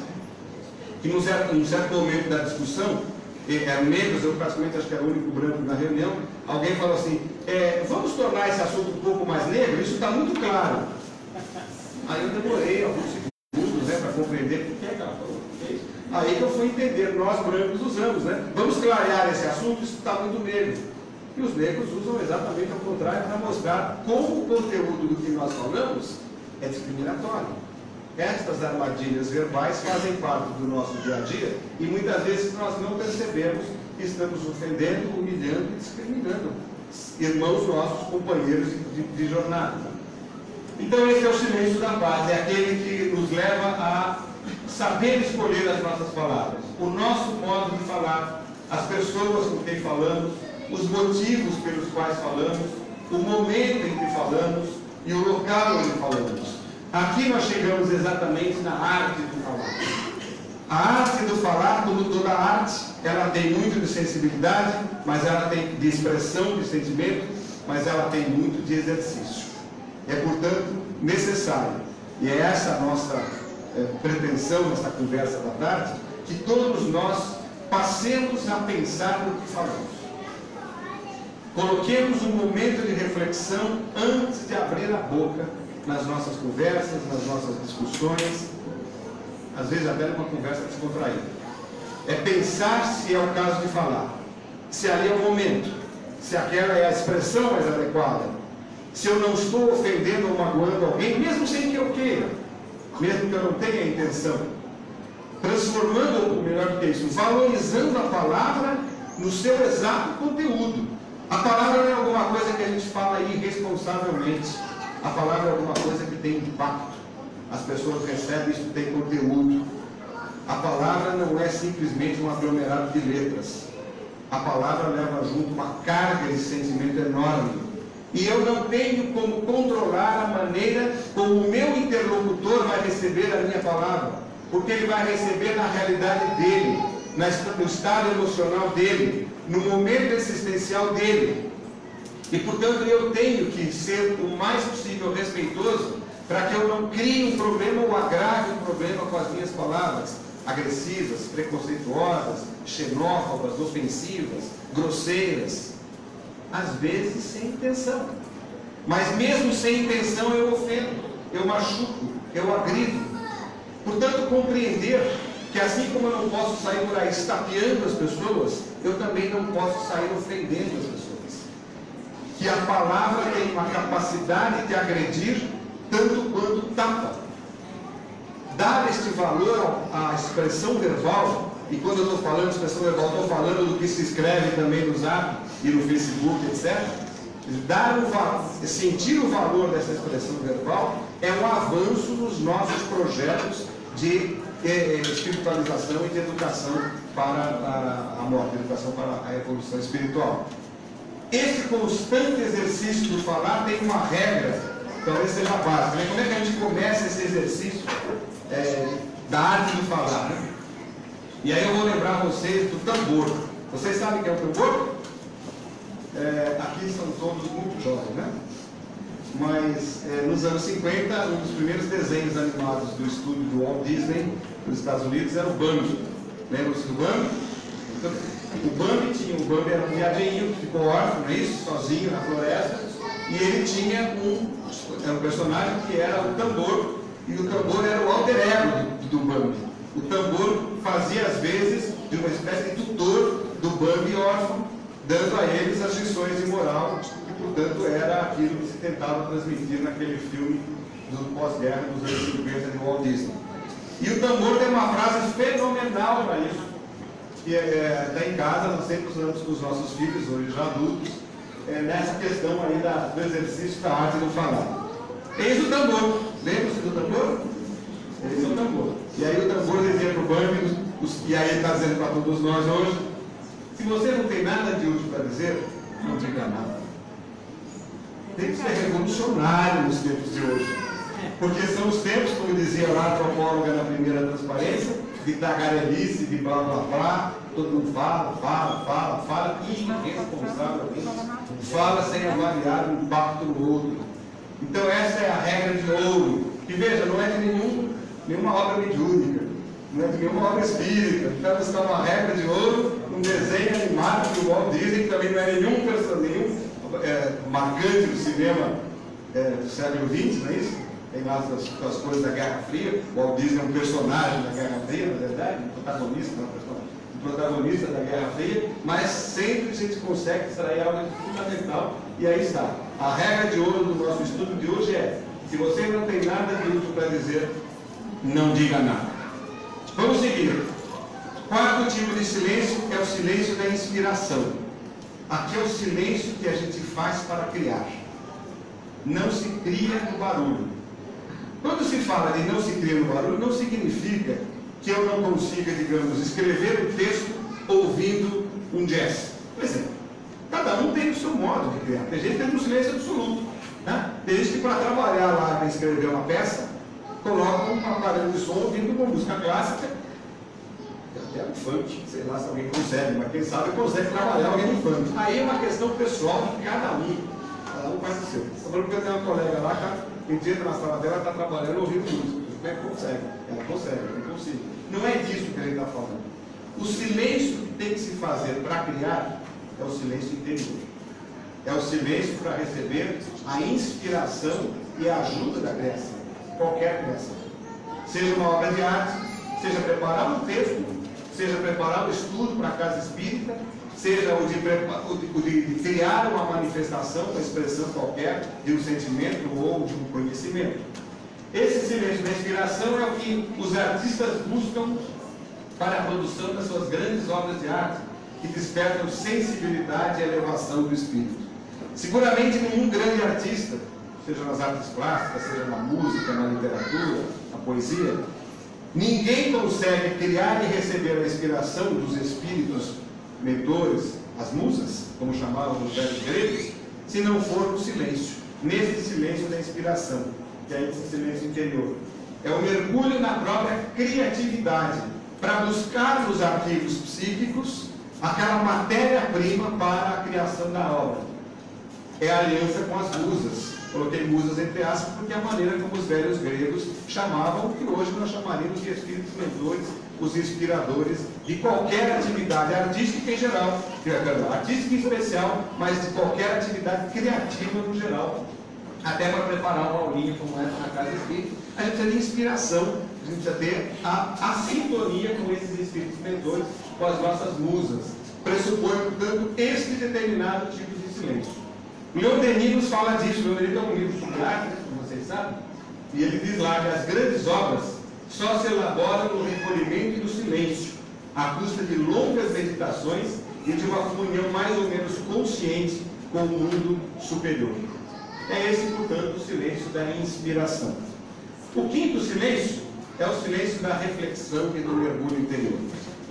que num certo momento da discussão, eram negros, eu praticamente acho que era o único branco na reunião, alguém falou assim, vamos tornar esse assunto um pouco mais negro, isso está muito claro. Aí eu demorei alguns segundos, né, para compreender por que ela falou isso. Aí que eu fui entender, nós brancos usamos, né? Vamos clarear esse assunto, isso está muito negro. E os negros usam exatamente ao contrário para mostrar como o conteúdo do que nós falamos é discriminatório. Estas armadilhas verbais fazem parte do nosso dia a dia e muitas vezes nós não percebemos que estamos ofendendo, humilhando e discriminando irmãos nossos, companheiros de jornada. Então esse é o silêncio da paz, é aquele que nos leva a saber escolher as nossas palavras, o nosso modo de falar, as pessoas com quem falamos, os motivos pelos quais falamos, o momento em que falamos e o local onde falamos. Aqui nós chegamos exatamente na arte do falar. A arte do falar, como toda arte, ela tem muito de sensibilidade, mas ela tem de expressão de sentimento, mas ela tem muito de exercício. É, portanto, necessário, e é essa a nossa pretensão nessa conversa da tarde, que todos nós passemos a pensar no que falamos. Coloquemos um momento de reflexão antes de abrir a boca nas nossas conversas, nas nossas discussões, às vezes até numa conversa descontraída. É pensar se é o caso de falar, se ali é o momento. se aquela é a expressão mais adequada, se eu não estou ofendendo ou magoando alguém, mesmo sem que eu queira, mesmo que eu não tenha intenção, transformando, ou melhor do que isso, valorizando a palavra no seu exato conteúdo. A palavra não é alguma coisa que a gente fala irresponsavelmente. A palavra é alguma coisa que tem impacto. As pessoas recebem isso, tem conteúdo. A palavra não é simplesmente um aglomerado de letras. A palavra leva junto uma carga de sentimento enorme. E eu não tenho como controlar a maneira como o meu interlocutor vai receber a minha palavra. Porque ele vai receber na realidade dele, no estado emocional dele, no momento existencial dele. E portanto eu tenho que ser o mais possível respeitoso para que eu não crie um problema ou agrave um problema com as minhas palavras agressivas, preconceituosas, xenófobas, ofensivas, grosseiras, às vezes sem intenção. Mas mesmo sem intenção eu ofendo, eu machuco, eu agrido. Portanto, compreender que assim como eu não posso sair por aí estapeando as pessoas, eu também não posso sair ofendendo as pessoas. Que a palavra tem uma capacidade de agredir tanto quanto tapa. Dar este valor à expressão verbal, e quando eu estou falando de expressão verbal, estou falando do que se escreve também no Zap e no Facebook, etc. Sentir o valor dessa expressão verbal é um avanço nos nossos projetos de espiritualização e de educação para a morte, de educação para a evolução espiritual. Esse constante exercício do falar tem uma regra, talvez seja básica, né? Como é que a gente começa esse exercício da arte do falar, né? E aí eu vou lembrar vocês do tambor. Vocês sabem o que é o tambor? Aqui são todos muito jovens, né? Mas nos anos 50, um dos primeiros desenhos animados do estúdio do Walt Disney nos Estados Unidos era o Bambi. Lembram-se do Bambi? O Bambi era um viadinho que ficou órfão, não é isso? Sozinho na floresta. E ele tinha um personagem que era o tambor. E o tambor era o alter ego do Bambi. O tambor fazia às vezes de uma espécie de tutor do Bambi órfão, dando a eles as lições de moral, que portanto era aquilo que se tentava transmitir naquele filme do pós-guerra dos anos 50 de Walt Disney. E o tambor tem uma frase fenomenal para isso, que está em casa, nós sempre usamos com os nossos filhos, hoje já adultos, nessa questão aí do exercício da arte do falar. Eis o tambor, lembra-se do tambor? Eis o tambor. E aí o tambor dizia para o Bambi, e aí está dizendo para todos nós hoje: se você não tem nada de útil para dizer, não diga nada. Tem que ser revolucionário nos tempos de hoje. Porque são os tempos, como dizia lá a antropóloga na primeira transparência, de tagarelice, de blá blá blá, todo mundo fala, irresponsavelmente, fala sem avaliar o impacto no outro. Então essa é a regra de ouro, que veja, não é de nenhuma obra mediúnica, não é de nenhuma obra espírita. Então está uma regra de ouro, um desenho animado que o Walt Disney, que também não é nenhum marcante do cinema do século XX, não é isso? Tem lá as coisas da Guerra Fria. O Walt Disney é um personagem da Guerra Fria, na verdade, um protagonista da Guerra Fria, mas sempre a gente consegue extrair algo fundamental. E aí está. A regra de ouro do nosso estudo de hoje é: se você não tem nada de útil para dizer, não diga nada. Vamos seguir. Quarto tipo de silêncio é o silêncio da inspiração. Aqui é o silêncio que a gente faz para criar. Não se cria no barulho. Quando se fala de não se cria no barulho, não significa que eu não consiga, digamos, escrever um texto ouvindo um jazz. Por exemplo, cada um tem o seu modo de criar. Tem gente que tem um silêncio absoluto, né? Tem gente que para trabalhar lá, para escrever uma peça, coloca um aparelho de som ouvindo uma música clássica, até um funk, sei lá se alguém consegue, mas quem sabe consegue trabalhar alguém no funk. Aí é uma questão pessoal de cada um faz o seu. Estou falando que eu tenho uma colega lá, cara, que entra na sala dela, está trabalhando ouvindo música. Como é que consegue? Ela consegue, eu não consigo. Não é disso que ele está falando. O silêncio que tem que se fazer para criar é o silêncio interior. É o silêncio para receber a inspiração e a ajuda da criação. Qualquer criação. Seja uma obra de arte, seja preparar um texto, seja preparar um estudo para a casa espírita, seja o de criar uma manifestação, uma expressão qualquer de um sentimento ou de um conhecimento. Esse silêncio da inspiração é o que os artistas buscam para a produção das suas grandes obras de arte, que despertam sensibilidade e elevação do espírito. Seguramente nenhum grande artista, seja nas artes plásticas, seja na música, na literatura, na poesia, ninguém consegue criar e receber a inspiração dos espíritos mentores, as musas, como chamavam os velhos gregos, se não for no silêncio, nesse silêncio da inspiração, que é esse silêncio interior. É o mergulho na própria criatividade, para buscar nos arquivos psíquicos aquela matéria-prima para a criação da obra. É a aliança com as musas. Coloquei musas entre aspas, porque é a maneira como os velhos gregos chamavam, que hoje nós chamaríamos de espíritos mentores, os inspiradores de qualquer atividade artística em geral, artística em especial, mas de qualquer atividade criativa no geral, até para preparar uma aulinha como essa na Casa Espírita. A gente precisa de inspiração, a gente precisa ter a sintonia com esses espíritos mentores, com as nossas musas. Pressupõe, portanto, este determinado tipo de silêncio. Leon Denis nos fala disso. Leon Denis é um livro sobre arte, como vocês sabem, e ele diz lá que as grandes obras só se elaboram no recolhimento e no silêncio, à custa de longas meditações e de uma comunhão mais ou menos consciente com o mundo superior. É esse, portanto, o silêncio da inspiração. O quinto silêncio é o silêncio da reflexão e do mergulho interior.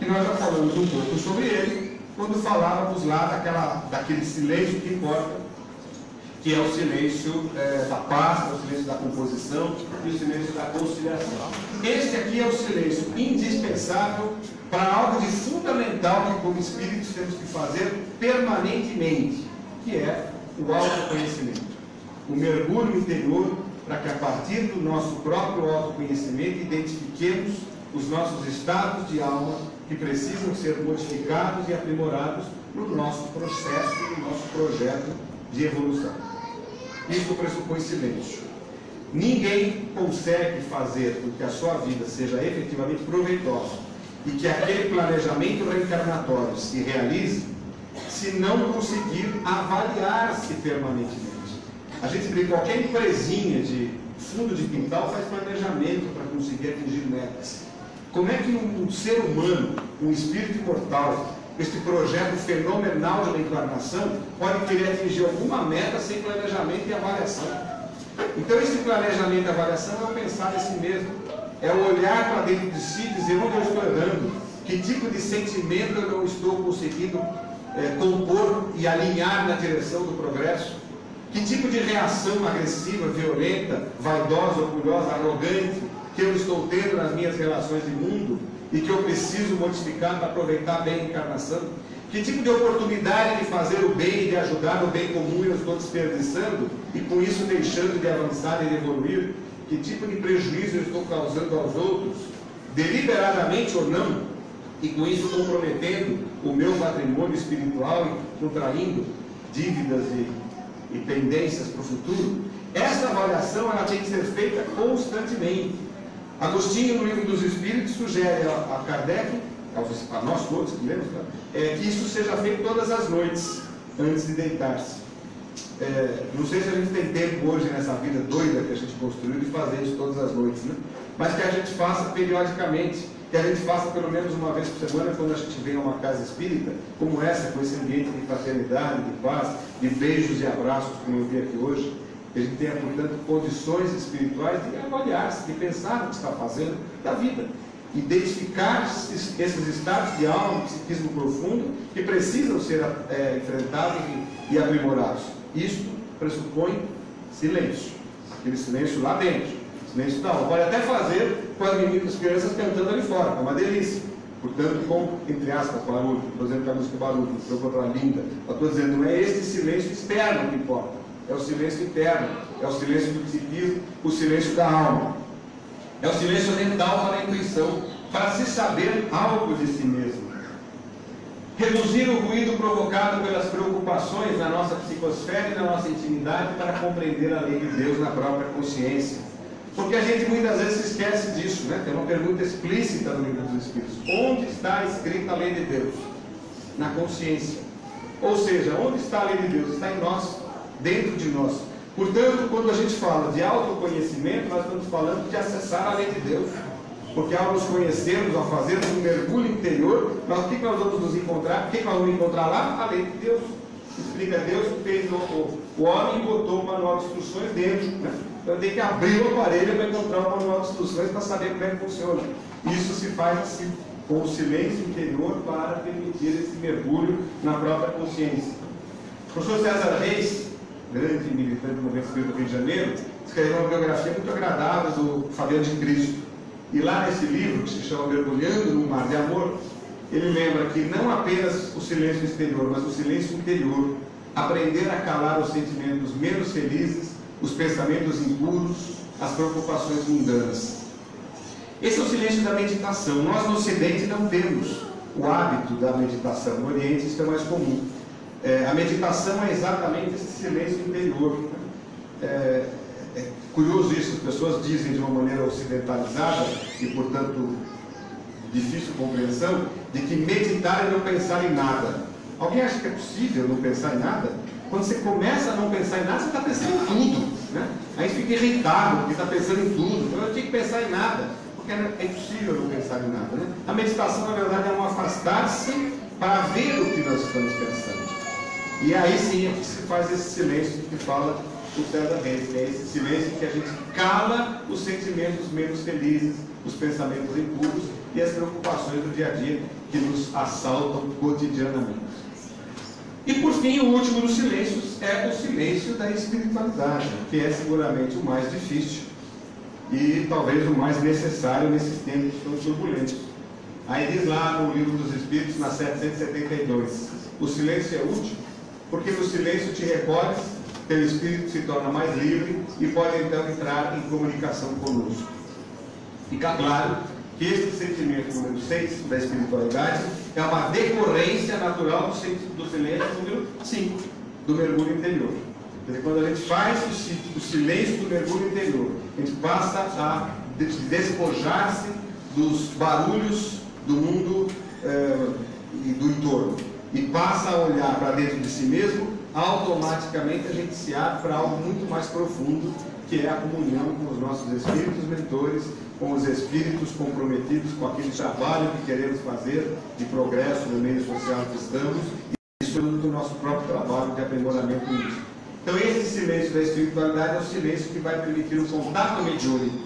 E nós já falamos um pouco sobre ele quando falávamos lá daquele silêncio que importa, que é o silêncio da paz, o silêncio da composição e o silêncio da conciliação. Este aqui é o silêncio indispensável para algo de fundamental que, como espíritos, temos que fazer permanentemente, que é o autoconhecimento. O mergulho interior, para que a partir do nosso próprio autoconhecimento identifiquemos os nossos estados de alma que precisam ser modificados e aprimorados no nosso processo, no nosso projeto de evolução. Isso pressupõe silêncio. Ninguém consegue fazer com que a sua vida seja efetivamente proveitosa e que aquele planejamento reencarnatório se realize se não conseguir avaliar-se permanentemente. A gente vê qualquer empresinha de fundo de quintal faz planejamento para conseguir atingir metas. Como é que um ser humano, um espírito imortal, este projeto fenomenal de reencarnação, pode querer atingir alguma meta sem planejamento e avaliação? Então, esse planejamento e avaliação é o pensar em si mesmo, é o olhar para dentro de si e dizer onde eu estou errando, que tipo de sentimento eu não estou conseguindo compor e alinhar na direção do progresso, que tipo de reação agressiva, violenta, vaidosa, orgulhosa, arrogante que eu estou tendo nas minhas relações de mundo e que eu preciso modificar para aproveitar bem a encarnação? Que tipo de oportunidade de fazer o bem e de ajudar no bem comum eu estou desperdiçando e com isso deixando de avançar e de evoluir? Que tipo de prejuízo eu estou causando aos outros, deliberadamente ou não, e com isso comprometendo o meu patrimônio espiritual e contraindo dívidas e pendências para o futuro? Essa avaliação ela tem que ser feita constantemente. Agostinho, no Livro dos Espíritos, sugere a Kardec, a nós todos que lemos, que isso seja feito todas as noites, antes de deitar-se. Não sei se a gente tem tempo hoje nessa vida doida que a gente construiu de fazer isso todas as noites, né? Mas que a gente faça periodicamente, que a gente faça pelo menos uma vez por semana, quando a gente vem a uma casa espírita, como essa, com esse ambiente de fraternidade, de paz, de beijos e abraços, como eu vi aqui hoje. Que a gente tenha, portanto, condições espirituais de avaliar-se, de pensar no que está fazendo da vida. Identificar esses estados de alma, de psiquismo profundo, que precisam ser enfrentados e aprimorados. Isto pressupõe silêncio. Aquele silêncio lá dentro. Silêncio da alma. Pode até fazer com as crianças cantando ali fora, é uma delícia. Portanto, com, entre aspas, barulho. Estou dizendo que a música é barulho, estou encontrando linda. Eu estou dizendo, não é este silêncio externo que importa. É o silêncio interno, é o silêncio do psiquismo, o silêncio da alma. É o silêncio mental para a intuição, para se saber algo de si mesmo. Reduzir o ruído provocado pelas preocupações na nossa psicosfera e na nossa intimidade para compreender a lei de Deus na própria consciência. Porque a gente muitas vezes se esquece disso, né? Tem uma pergunta explícita no Livro dos Espíritos. Onde está escrita a lei de Deus? na consciência. Ou seja, onde está a lei de Deus? Está em nós, dentro de nós. Portanto, quando a gente fala de autoconhecimento, nós estamos falando de acessar a lei de Deus. Porque ao nos conhecermos, ao fazermos um mergulho interior, o que nós vamos nos encontrar? O que nós vamos encontrar lá? A lei de Deus. Explica Deus que fez o homem e botou o manual de instruções dentro. Né? Então tem que abrir o aparelho para encontrar o manual de instruções para saber como é que funciona. Isso se faz assim, com o silêncio interior para permitir esse mergulho na própria consciência. O professor César Reis, grande militante do Movimento Espírita do Rio de Janeiro, escreveu uma biografia muito agradável do Fabiano de Cristo. E lá nesse livro, que se chama Mergulhando no Mar de Amor, ele lembra que não apenas o silêncio exterior, mas o silêncio interior, aprender a calar os sentimentos menos felizes, os pensamentos impuros, as preocupações mundanas. Esse é o silêncio da meditação. Nós no Ocidente não temos o hábito da meditação. No Oriente isso é mais comum. A meditação é exatamente esse silêncio interior. É curioso isso, as pessoas dizem de uma maneira ocidentalizada e, portanto, difícil compreensão, de que meditar é não pensar em nada. Alguém acha que é possível não pensar em nada? Quando você começa a não pensar em nada, você está pensando em tudo. Né? Aí você fica irritado, porque está pensando em tudo. Então eu tinha que pensar em nada, porque é impossível não pensar em nada. Né? A meditação, na verdade, é um afastar-se para ver o que nós estamos pensando. E aí sim é que se faz esse silêncio que fala o César Reis, que é esse silêncio que a gente cala os sentimentos menos felizes, os pensamentos impuros e as preocupações do dia a dia que nos assaltam cotidianamente. E por fim, o último dos silêncios é o silêncio da espiritualidade, que é seguramente o mais difícil e talvez o mais necessário nesses tempos tão turbulentos. Aí diz lá no Livro dos Espíritos, na 772, o silêncio é útil porque no silêncio te recolhes, teu espírito se torna mais livre e pode então entrar em comunicação conosco. Fica claro que este sentimento número 6 da espiritualidade é uma decorrência natural do silêncio número 5, do mergulho interior. Quer dizer, quando a gente faz o silêncio do mergulho interior, a gente passa a despojar-se dos barulhos do mundo e do entorno e passa a olhar para dentro de si mesmo, automaticamente a gente se abre para algo muito mais profundo, que é a comunhão com os nossos espíritos mentores, com os espíritos comprometidos com aquele trabalho que queremos fazer de progresso no meio social que estamos, e isso é do nosso próprio trabalho de aprimoramento íntimo. Então esse silêncio da espiritualidade é o silêncio que vai permitir o contato mediúnico.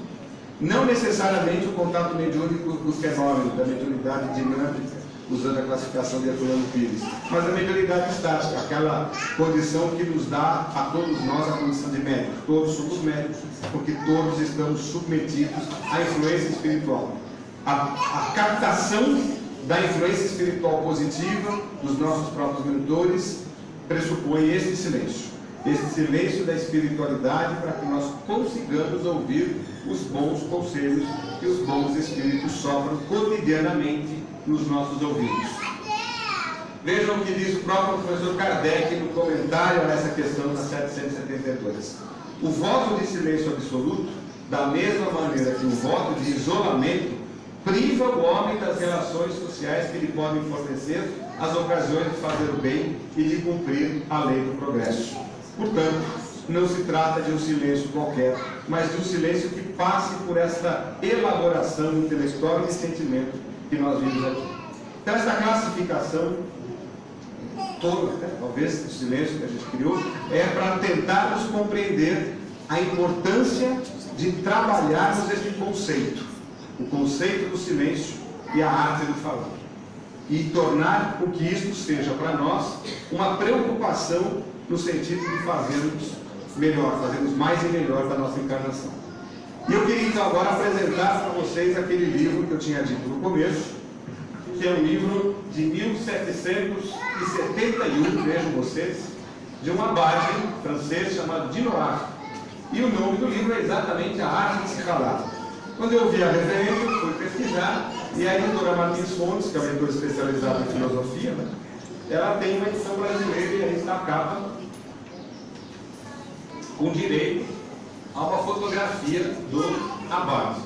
Não necessariamente o contato mediúnico do fenômeno da mediunidade dinâmica, usando a classificação de Herculano Pires, mas a mediunidade estática, aquela condição que nos dá a todos nós a condição de médicos. Todos somos médicos, porque todos estamos submetidos à influência espiritual. A captação da influência espiritual positiva dos nossos próprios mentores pressupõe este silêncio da espiritualidade, para que nós consigamos ouvir os bons conselhos que os bons espíritos sopram cotidianamente nos nossos ouvidos. Vejam o que diz o próprio professor Kardec no comentário a essa questão na 772. O voto de silêncio absoluto, da mesma maneira que o voto de isolamento, priva o homem das relações sociais que lhe podem fornecer as ocasiões de fazer o bem e de cumprir a lei do progresso. Portanto, não se trata de um silêncio qualquer, mas de um silêncio que passe por esta elaboração intelectual e de sentimento que nós vimos aqui. Então, essa classificação toda, talvez o silêncio que a gente criou, é para tentarmos compreender a importância de trabalharmos este conceito, o conceito do silêncio e a arte do falar, e tornar com que isto seja para nós uma preocupação no sentido de fazermos melhor, fazermos mais e melhor da nossa encarnação. E eu queria então agora apresentar para vocês aquele livro que eu tinha dito no começo, que é um livro de 1771, vejam vocês, de um abade francês chamado Dinoir. E o nome do livro é exatamente A Arte de Se Calar. Quando eu vi a referência, fui pesquisar, e a editora Martins Fontes, que é uma editora especializada em filosofia, né, ela tem uma edição brasileira, e aí está a capa com direito a uma fotografia do abade.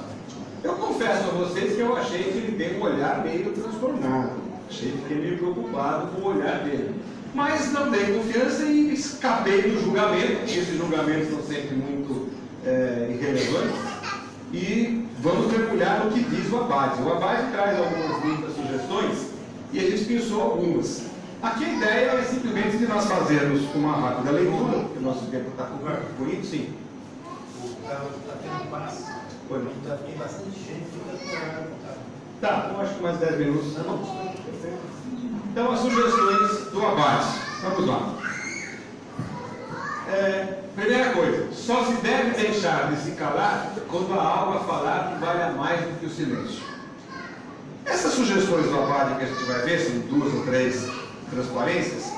Eu confesso a vocês que eu achei que ele tem um olhar meio transtornado. Fiquei meio preocupado com o olhar dele. Mas não dei confiança e escapei do julgamento, porque esses julgamentos são sempre muito irrelevantes. E vamos mergulhar no que diz o Abade. O Abade traz algumas muitas sugestões e a gente pensou algumas. Aqui a ideia é simplesmente de nós fazermos uma rápida leitura, porque o nosso tempo está corrido, sim. Está tendo paz. Está vindo bastante gente. Tá, eu acho que mais 10 minutos. Tá bom. Então, as sugestões do Abade. Vamos lá. Primeira coisa, só se deve deixar de se calar quando há algo a falar que valha mais do que o silêncio. Essas sugestões do Abade que a gente vai ver, são 2 ou 3 transparências,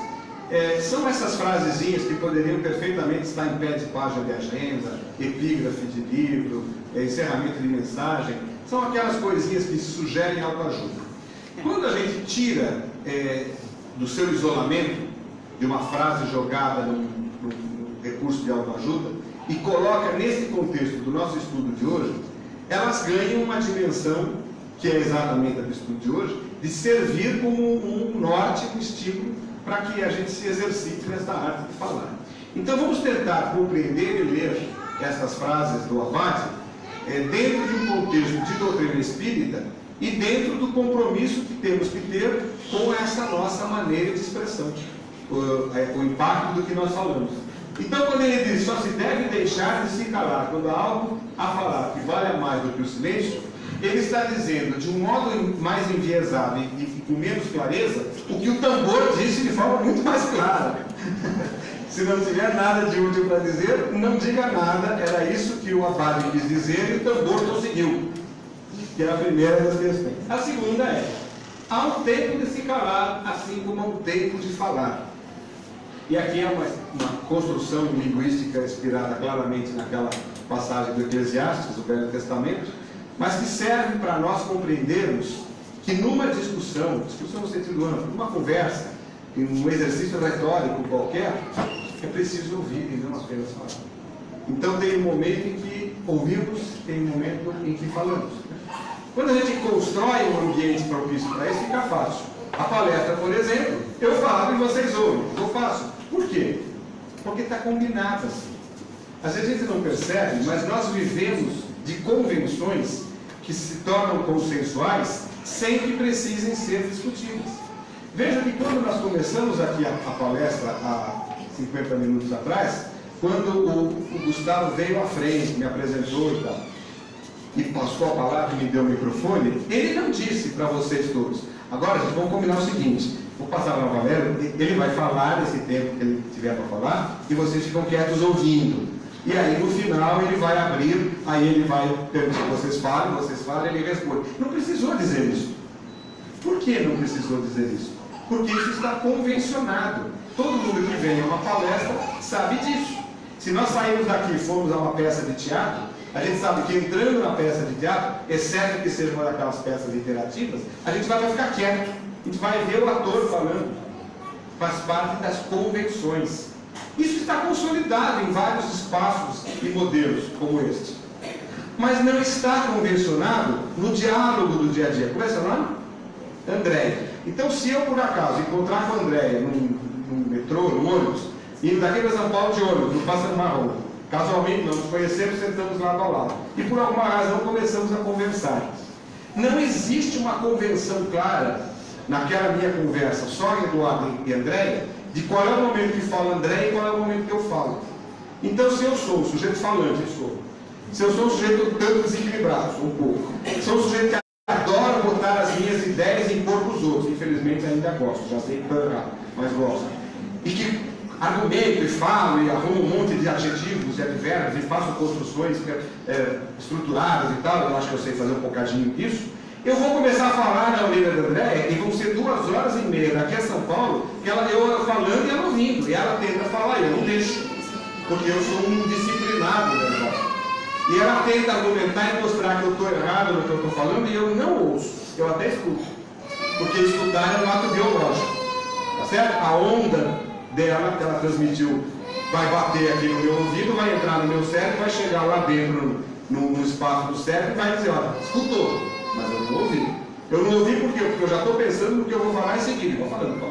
são essas frasezinhas que poderiam perfeitamente estar em pé de página de agenda, epígrafe de livro, encerramento de mensagem. São aquelas coisinhas que sugerem autoajuda. Quando a gente tira do seu isolamento de uma frase jogada num recurso de autoajuda e coloca nesse contexto do nosso estudo de hoje, elas ganham uma dimensão, que é exatamente a do estudo de hoje, de servir como um norte, um estímulo para que a gente se exercite nessa arte de falar. Então vamos tentar compreender e ler essas frases do Abade dentro de um contexto de doutrina espírita e dentro do compromisso que temos que ter com essa nossa maneira de expressão, o impacto do que nós falamos. Então, quando ele diz só se deve deixar de se calar quando há algo a falar que valha mais do que o silêncio, ele está dizendo de um modo mais enviesado e com menos clareza o que o tambor disse de forma muito mais clara. Se não tiver nada de útil para dizer, não diga nada. Era isso que o Abade quis dizer e o tambor conseguiu, que era a primeira das questões. A segunda há um tempo de se calar, assim como há um tempo de falar. E aqui é uma construção linguística inspirada claramente naquela passagem do Eclesiastes, do Velho Testamento, mas que serve para nós compreendermos que numa discussão no sentido amplo, numa conversa, em um exercício retórico qualquer, é preciso ouvir e não apenas falar. Então tem um momento em que ouvimos, tem um momento em que falamos. Quando a gente constrói um ambiente propício para isso, fica fácil. A palestra, por exemplo, eu falo e vocês ouvem, eu faço. Por quê? Porque está combinado assim. Às vezes a gente não percebe, mas nós vivemos de convenções que se tornam consensuais sem que precisem ser discutidas. Veja que quando nós começamos aqui a palestra há 50 minutos atrás, quando o Gustavo veio à frente, me apresentou e tal, e passou a palavra e me deu o microfone, ele não disse para vocês todos: agora, gente, vamos combinar o seguinte, vou passar para o Valério, ele vai falar nesse tempo que ele tiver para falar, e vocês ficam quietos ouvindo. E aí, no final, ele vai abrir, aí ele vai permitir que vocês falem, ele responde. Não precisou dizer isso. Por que não precisou dizer isso? Porque isso está convencionado. Todo mundo que vem a uma palestra sabe disso. Se nós sairmos daqui e formos a uma peça de teatro, a gente sabe que entrando na peça de teatro, exceto que seja uma daquelas peças interativas, a gente vai ficar quieto. A gente vai ver o ator falando. Faz parte das convenções. Isso está consolidado em vários espaços e modelos como este. Mas não está convencionado no diálogo do dia a dia. Qual é seu nome? Andréia. Então, se eu, por acaso, encontrar com a Andréia num metrô, num ônibus, indo daqui para São Paulo de ônibus, no Pássaro Marrom, casualmente não nos conhecemos, sentamos lado a lado, e por alguma razão começamos a conversar. Não existe uma convenção clara naquela minha conversa, só Eduardo e Andréia, de qual é o momento que fala Andréia e qual é o momento que eu falo. Então, se eu sou um sujeito falante, eu sou. Se eu sou um sujeito tanto desequilibrado, sou um pouco. Se eu sou um sujeito que adora botar as minhas ideias em corpo dos outros, infelizmente ainda gosto, já sei que está errado, mas gosto. E que argumento e falo e arrumo um monte de adjetivos e advérbios e faço construções estruturadas e tal, eu acho que eu sei fazer um bocadinho disso. Eu vou começar a falar na orelha da Andréia e vão ser 2h30 daqui a São Paulo, que eu falando e ela ouvindo. E ela tenta falar e eu não deixo, porque eu sou um disciplinado, na verdade. E ela tenta argumentar e mostrar que eu estou errado no que eu estou falando e eu não ouço, eu até escuto. Porque escutar é um ato biológico, tá certo? A onda dela, que ela transmitiu, vai bater aqui no meu ouvido, vai entrar no meu cérebro, vai chegar lá dentro no espaço do cérebro e vai dizer: olha, escutou. Mas eu não ouvi. Eu não ouvi por quê? Porque eu já estou pensando no que eu vou falar em seguida. Vou falando.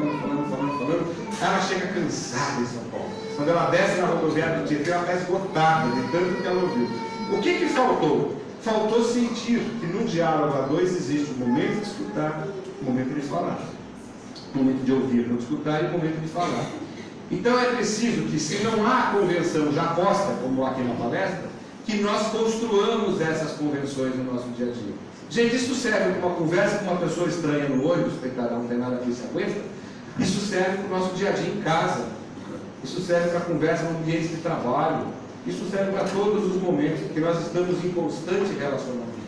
Ela chega cansada em São Paulo. Quando ela desce na rodoviária do Tietê, ela está esgotada de tanto que ela ouviu. O que faltou? Faltou sentir que no diálogo a dois existe o momento de escutar, o momento de falar. O momento de ouvir, não de escutar, e o momento de falar. Então é preciso que, se não há convenção já posta, como aqui na palestra, que nós construamos essas convenções no nosso dia a dia. Gente, isso serve para uma conversa com uma pessoa estranha no ônibus, coitada, não tem nada que se aguenta. Isso serve para o nosso dia a dia em casa. Isso serve para a conversa no ambiente de trabalho. Isso serve para todos os momentos que nós estamos em constante relacionamento.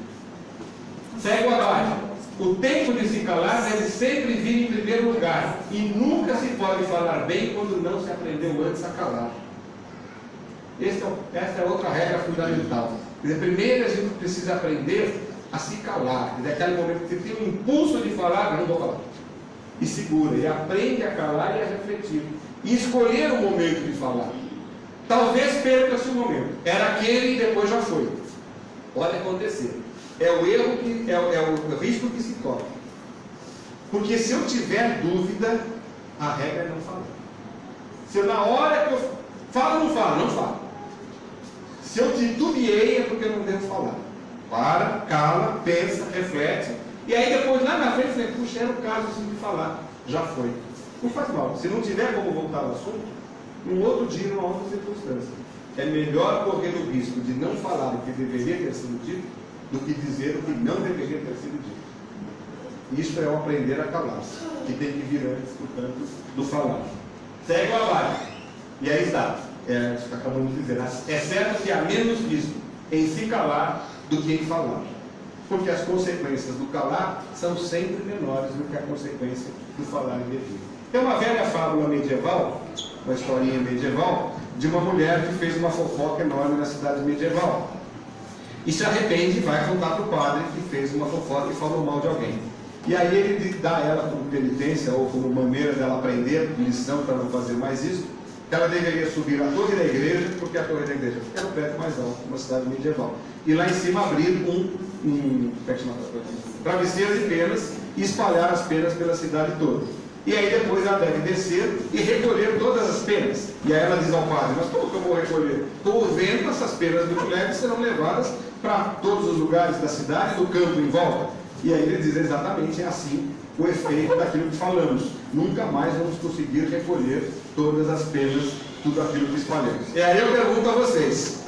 Segue o abaixo. O tempo de se calar deve sempre vir em primeiro lugar. E nunca se pode falar bem quando não se aprendeu antes a calar. Essa é outra regra fundamental. Quer dizer, primeiro a gente precisa aprender a se calar. Quer dizer, aquele momento que você tem um impulso de falar, não vou falar. E segura, e aprende a calar e a refletir. E escolher o momento de falar. Talvez perca-se o momento. Era aquele e depois já foi. Pode acontecer. É o erro, é o risco que se corre. Porque se eu tiver dúvida, a regra é não falar. Se eu, na hora que eu falo, não falo, não falo. Se eu titubeei, é porque eu não devo falar. Para, cala, pensa, reflete. E aí depois, lá na frente, você puxa, era o caso assim de falar. Já foi. Não faz mal. Se não tiver como voltar ao assunto, num outro dia, numa outra circunstância. É melhor correr o risco de não falar o que deveria ter sido dito, do que dizer o que não deveria ter sido dito. Isso é o aprender a calar-se, que tem que vir antes, portanto, do falar. Segue o abaixo. E aí está. Isso que acabamos de dizer. É certo que há menos risco em se calar do que em falar. Porque as consequências do calar são sempre menores do que a consequência do falar em devido. Tem uma velha fábula medieval, uma historinha medieval, de uma mulher que fez uma fofoca enorme na cidade medieval. E se arrepende e vai contar para o padre que fez uma fofoca e falou mal de alguém. E aí ele dá a ela como penitência ou como maneira dela aprender, lição para não fazer mais isso, que ela deveria subir à torre da igreja, porque a torre da igreja era o prédio mais alto, uma cidade medieval. E lá em cima abrir um travesseiro de penas e espalhar as penas pela cidade toda. E aí depois ela deve descer e recolher todas as penas. E aí ela diz ao padre, mas como que eu vou recolher? Estou vendo essas penas muito leves serão levadas para todos os lugares da cidade, do campo em volta. E aí ele diz exatamente assim o efeito daquilo que falamos. Nunca mais vamos conseguir recolher todas as penas, tudo aquilo que espalhamos. E aí eu pergunto a vocês,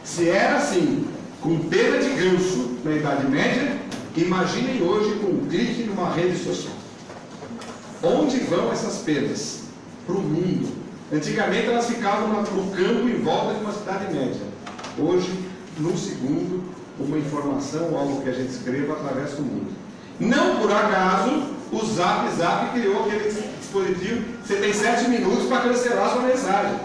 se era assim, com pena de ganso na Idade Média, imaginem hoje com um clique numa rede social. Onde vão essas penas? Para o mundo. Antigamente elas ficavam no campo em volta de uma cidade média. Hoje, num segundo, uma informação, algo que a gente escreva, atravessa o mundo. Não por acaso, o Zap criou aquele dispositivo, você tem 7 minutos para cancelar sua mensagem.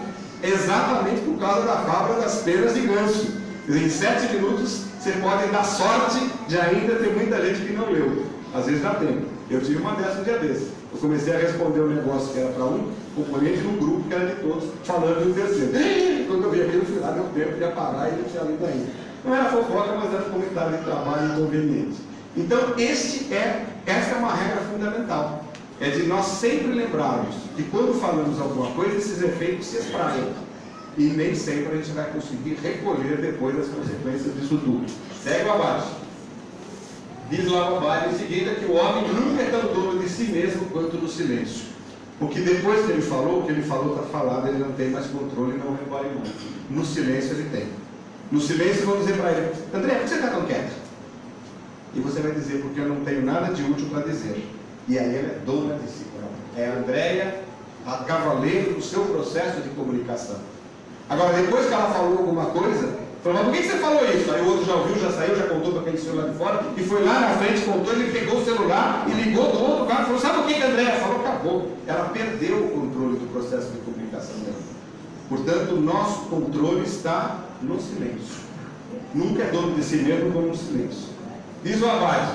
Exatamente por causa da fábula das penas de ganso. Quer dizer, em 7 minutos, você pode dar sorte de ainda ter muita gente que não leu. Às vezes dá tempo. Eu tive uma dessa um dia desse. Eu comecei a responder um negócio que era para um componente num grupo que era de todos, falando de um terceiro. Quando eu vi aquilo, eu fui lá, deu tempo de parar e não tinha lido ainda. Não era fofoca, mas era comentário de trabalho inconveniente. Então, essa é uma regra fundamental. É de nós sempre lembrarmos que quando falamos alguma coisa, esses efeitos se espraiam. E nem sempre a gente vai conseguir recolher depois as consequências disso tudo. Segue abaixo. Diz lá o Baile em seguida que o homem nunca é tão dono de si mesmo quanto no silêncio. Porque depois que ele falou, o que ele falou está falado, ele não tem mais controle e não recolhe mais. No silêncio ele tem. No silêncio vão dizer para ele, André, por que você está tão quieto? E você vai dizer, porque eu não tenho nada de útil para dizer. E aí ele é dona de si própria. É a Andréia, a cavaleiro do seu processo de comunicação. Agora, depois que ela falou alguma coisa, falou, mas por que você falou isso? Aí o outro já ouviu, já saiu, já contou para aquele senhor lá de fora, e foi lá na frente, contou, ele pegou o celular e ligou do outro cara e falou, sabe o que a Andréia falou? Acabou. Ela perdeu o controle do processo de comunicação dela. Portanto, o nosso controle está no silêncio. Nunca é dono de si mesmo como no silêncio. Diz o Abade,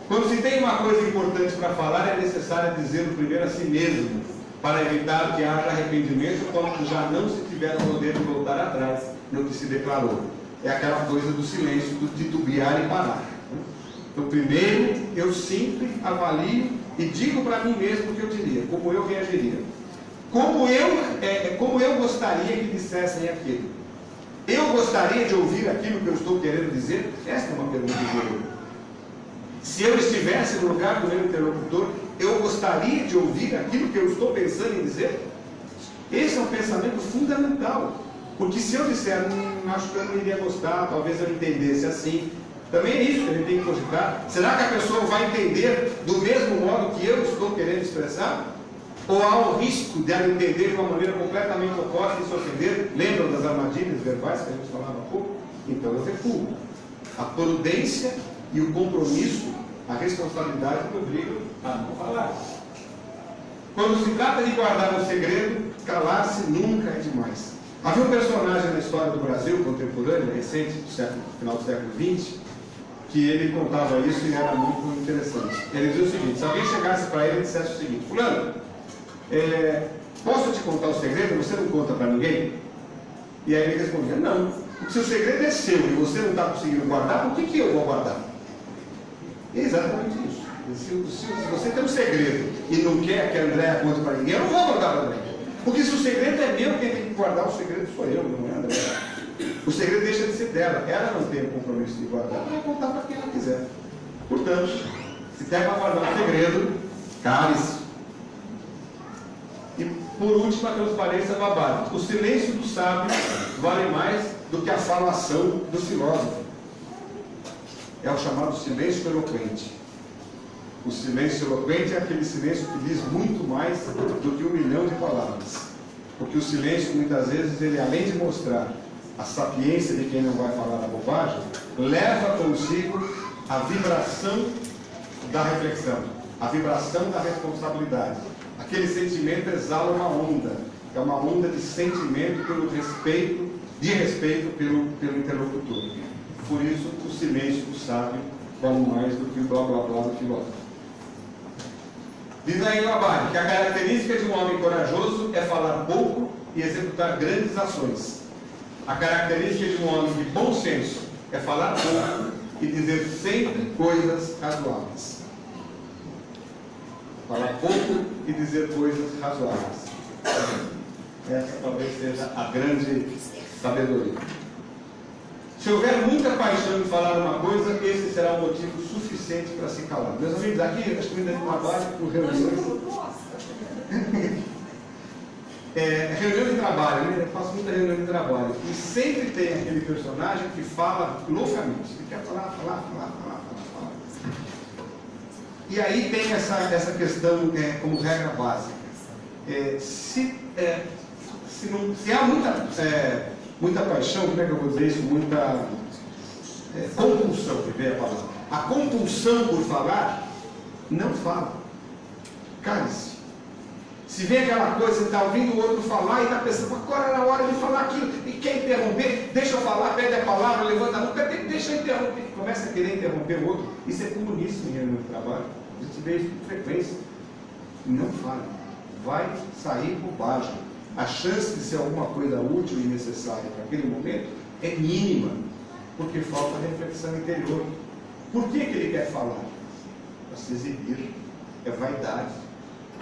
quando se tem uma coisa importante para falar, é necessário dizer primeiro a si mesmo, para evitar que haja arrependimento quando já não se tiver o poder de voltar atrás no que se declarou. É aquela coisa do silêncio, do titubear e parar. Então, primeiro, eu sempre avalio e digo para mim mesmo o que eu diria, como eu reagiria. Como eu gostaria que dissessem aquilo. Eu gostaria de ouvir aquilo que eu estou querendo dizer? Esta é uma pergunta que eu. Se eu estivesse no lugar do meu interlocutor, eu gostaria de ouvir aquilo que eu estou pensando em dizer? Esse é um pensamento fundamental. Porque se eu disser, acho que eu não iria gostar, talvez eu entendesse assim, também é isso que a gente tem que cogitar. Será que a pessoa vai entender do mesmo modo que eu estou querendo expressar? Ou há um risco de ela entender de uma maneira completamente oposta e se ofender? Lembram das armadilhas verbais que a gente falava há pouco? Então eu recuo. A prudência e o compromisso, a responsabilidade me obrigam a não falar. Quando se trata de guardar um segredo, calar-se nunca é demais. Havia um personagem na história do Brasil contemporânea, recente, final do século XX, que ele contava isso e era muito interessante. Ele dizia o seguinte: se alguém chegasse para ele e dissesse o seguinte: fulano, posso te contar o segredo? Você não conta para ninguém? E aí ele respondia: não, porque se o segredo é seu e você não está conseguindo guardar, por que eu vou guardar? É exatamente isso. Se você tem um segredo e não quer que a Andréia conte para ninguém, eu não vou contar para a Andréia. Porque se o segredo é meu, quem tem que guardar o segredo sou eu, não é a Andréia. O segredo deixa de ser dela. Ela não tem o compromisso de guardar, ela vai contar para quem ela quiser. Portanto, se quer guardar um segredo, cale-se. E por último, a transparência do abade. O silêncio do sábio vale mais do que a falação do filósofo. É o chamado silêncio eloquente. O silêncio eloquente é aquele silêncio que diz muito mais do que 1 milhão de palavras. Porque o silêncio, muitas vezes, ele além de mostrar a sapiência de quem não vai falar a bobagem, leva consigo a vibração da reflexão, a vibração da responsabilidade. Aquele sentimento exala uma onda, é uma onda de sentimento de respeito pelo interlocutor. Por isso, o silêncio do sábio vale mais do que o blá blá blá do filósofo. Diz aí o Abade que a característica de um homem corajoso é falar pouco e executar grandes ações. A característica de um homem de bom senso é falar pouco e dizer sempre coisas razoáveis. Falar pouco e dizer coisas razoáveis. Essa talvez seja a grande sabedoria. Se houver muita paixão em falar uma coisa, esse será um motivo suficiente para se calar. Meus amigos, aqui, acho que ainda trabalho com reuniões. Reunião de trabalho, né? Eu faço muita reunião de trabalho. E sempre tem aquele personagem que fala loucamente. Ele quer falar. E aí tem essa questão como regra básica. Se há muita paixão, como é que eu vou dizer isso? Muita compulsão, que veio a palavra. A compulsão por falar, não fala. Cale-se. Se vem aquela coisa, você está ouvindo o outro falar e está pensando, agora era a hora de falar aquilo, e quer interromper, deixa eu falar, pede a palavra, levanta a mão, deixa eu interromper. Começa a querer interromper o outro. Isso é comuníssimo em reunião de trabalho. A gente vê isso com frequência. Não fale. Vai sair bobagem. A chance de ser alguma coisa útil e necessária para aquele momento é mínima, porque falta reflexão interior. Por que ele quer falar? Para se exibir. É vaidade.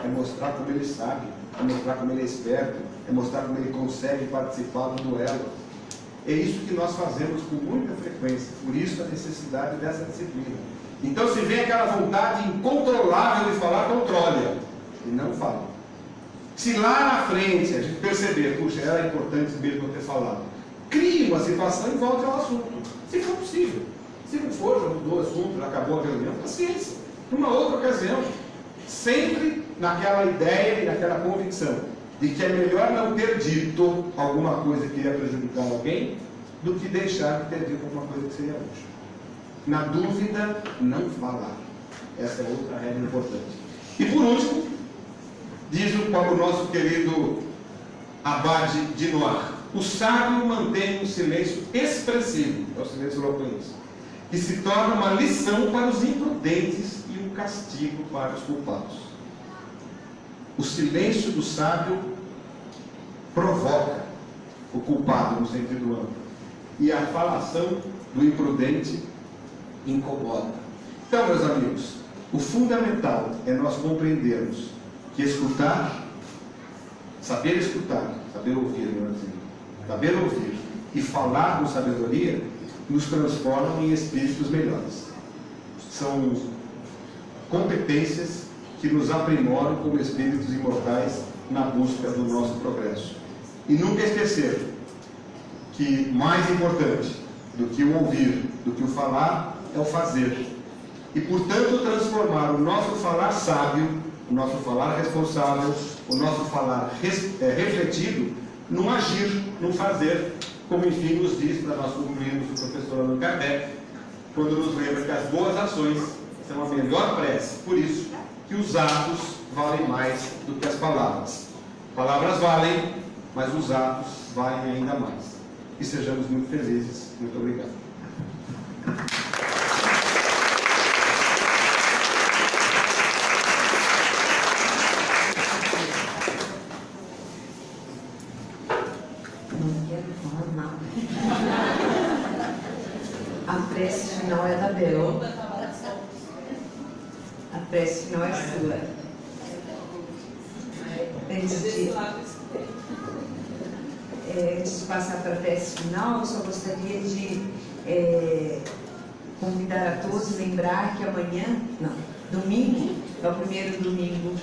É mostrar como ele sabe, é mostrar como ele é esperto, é mostrar como ele consegue participar do duelo. É isso que nós fazemos com muita frequência, por isso a necessidade dessa disciplina. Então, se vem aquela vontade incontrolável de falar, controle-a e não fale. Se lá na frente a gente perceber, puxa, era importante mesmo eu ter falado, crie uma situação e volte ao assunto, se for possível. Se não for, já mudou o assunto, já acabou a reunião, paciência, numa outra ocasião. Sempre naquela ideia e naquela convicção de que é melhor não ter dito alguma coisa que iria prejudicar alguém do que deixar de ter dito alguma coisa que seria útil. Na dúvida, não falar. Essa é outra regra importante. E por último, diz o nosso querido Abade de Noir, o sábio mantém um silêncio expressivo, é o silêncio eloquente, que se torna uma lição para os imprudentes e um castigo para os culpados. O silêncio do sábio provoca o culpado no sentido amplo, e a falação do imprudente incomoda. Então, meus amigos, o fundamental é nós compreendermos que escutar, saber ouvir, melhor dizendo, saber ouvir e falar com sabedoria nos transformam em espíritos melhores. São competências que nos aprimoram como espíritos imortais na busca do nosso progresso. E nunca esquecer que mais importante do que o ouvir, do que o falar, é o fazer. E, portanto, transformar o nosso falar sábio, o nosso falar responsável, o nosso falar refletido, num agir, num fazer, como enfim nos diz, para nós concluirmos, o professor Allan Kardec, quando nos lembra que as boas ações são a melhor prece. Por isso que os atos valem mais do que as palavras. Palavras valem, mas os atos valem ainda mais. E sejamos muito felizes. Muito obrigado. Não quero falar nada. A prece final é da Bel. A prece final é sua. Antes de passar para a prece final, eu só gostaria de convidar a todos, lembrar que amanhã, não, domingo, é o primeiro domingo,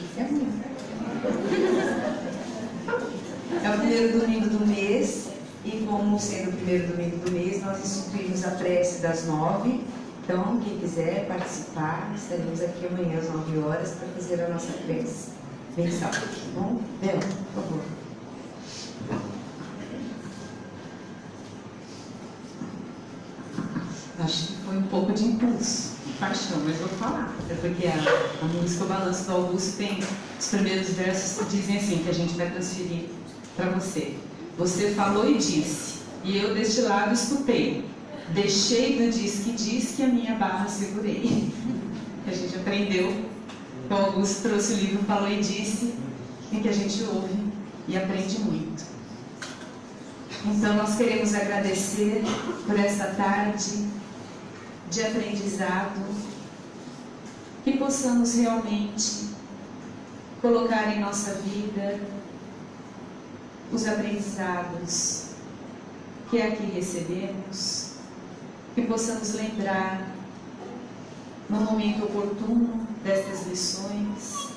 é o primeiro domingo do mês, e como sendo o primeiro domingo do mês, nós instituímos a prece das 9. Então, quem quiser participar, estaremos aqui amanhã às 9 horas para fazer a nossa prece mensal. Tá bom? Bel, por favor. Acho que foi um pouco de impulso, de paixão, mas vou falar. É porque a música O Balanço do Augusto tem os primeiros versos que dizem assim, que a gente vai transferir para você. Você falou e disse, e eu deste lado escutei. Deixei do diz que a minha barra segurei. A gente aprendeu. O Augusto trouxe o livro Falou e Disse, em que a gente ouve e aprende muito. Então nós queremos agradecer por esta tarde de aprendizado, que possamos realmente colocar em nossa vida os aprendizados que aqui recebemos, que possamos lembrar no momento oportuno destas lições,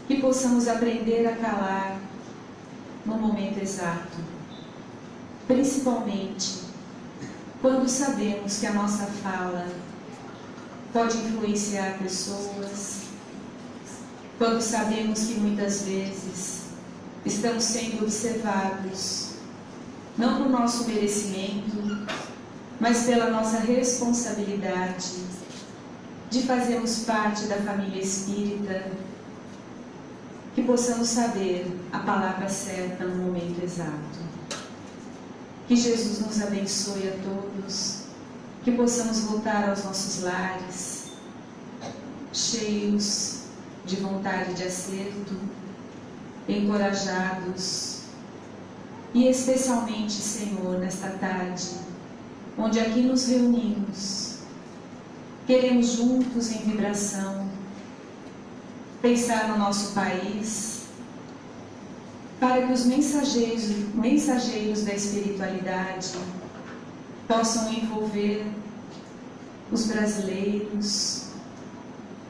que possamos aprender a calar no momento exato, principalmente quando sabemos que a nossa fala pode influenciar pessoas, quando sabemos que muitas vezes estamos sendo observados, não por nosso merecimento, mas pela nossa responsabilidade de fazermos parte da família espírita, que possamos saber a palavra certa no momento exato. Que Jesus nos abençoe a todos, que possamos voltar aos nossos lares, cheios de vontade de acerto, encorajados, e especialmente, Senhor, nesta tarde, onde aqui nos reunimos, queremos juntos em vibração, pensar no nosso país, para que os mensageiros da espiritualidade possam envolver os brasileiros,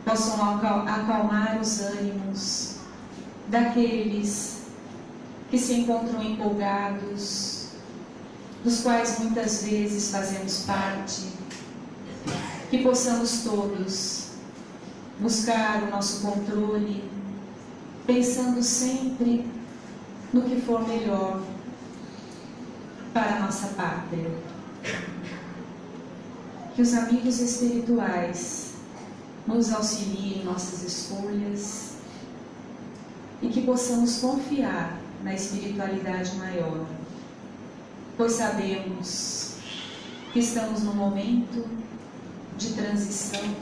possam acalmar os ânimos daqueles que se encontram empolgados, dos quais muitas vezes fazemos parte, que possamos todos buscar o nosso controle, pensando sempre no que for melhor para a nossa pátria. Que os amigos espirituais nos auxiliem em nossas escolhas e que possamos confiar na espiritualidade maior, pois sabemos que estamos num momento de transição,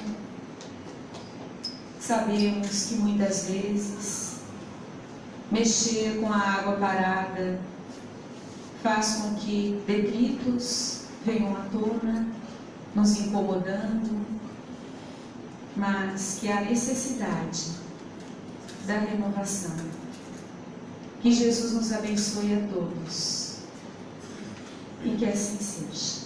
sabemos que muitas vezes mexer com a água parada faz com que detritos venham à tona, nos incomodando, mas que há necessidade da renovação. Que Jesus nos abençoe a todos e que assim seja.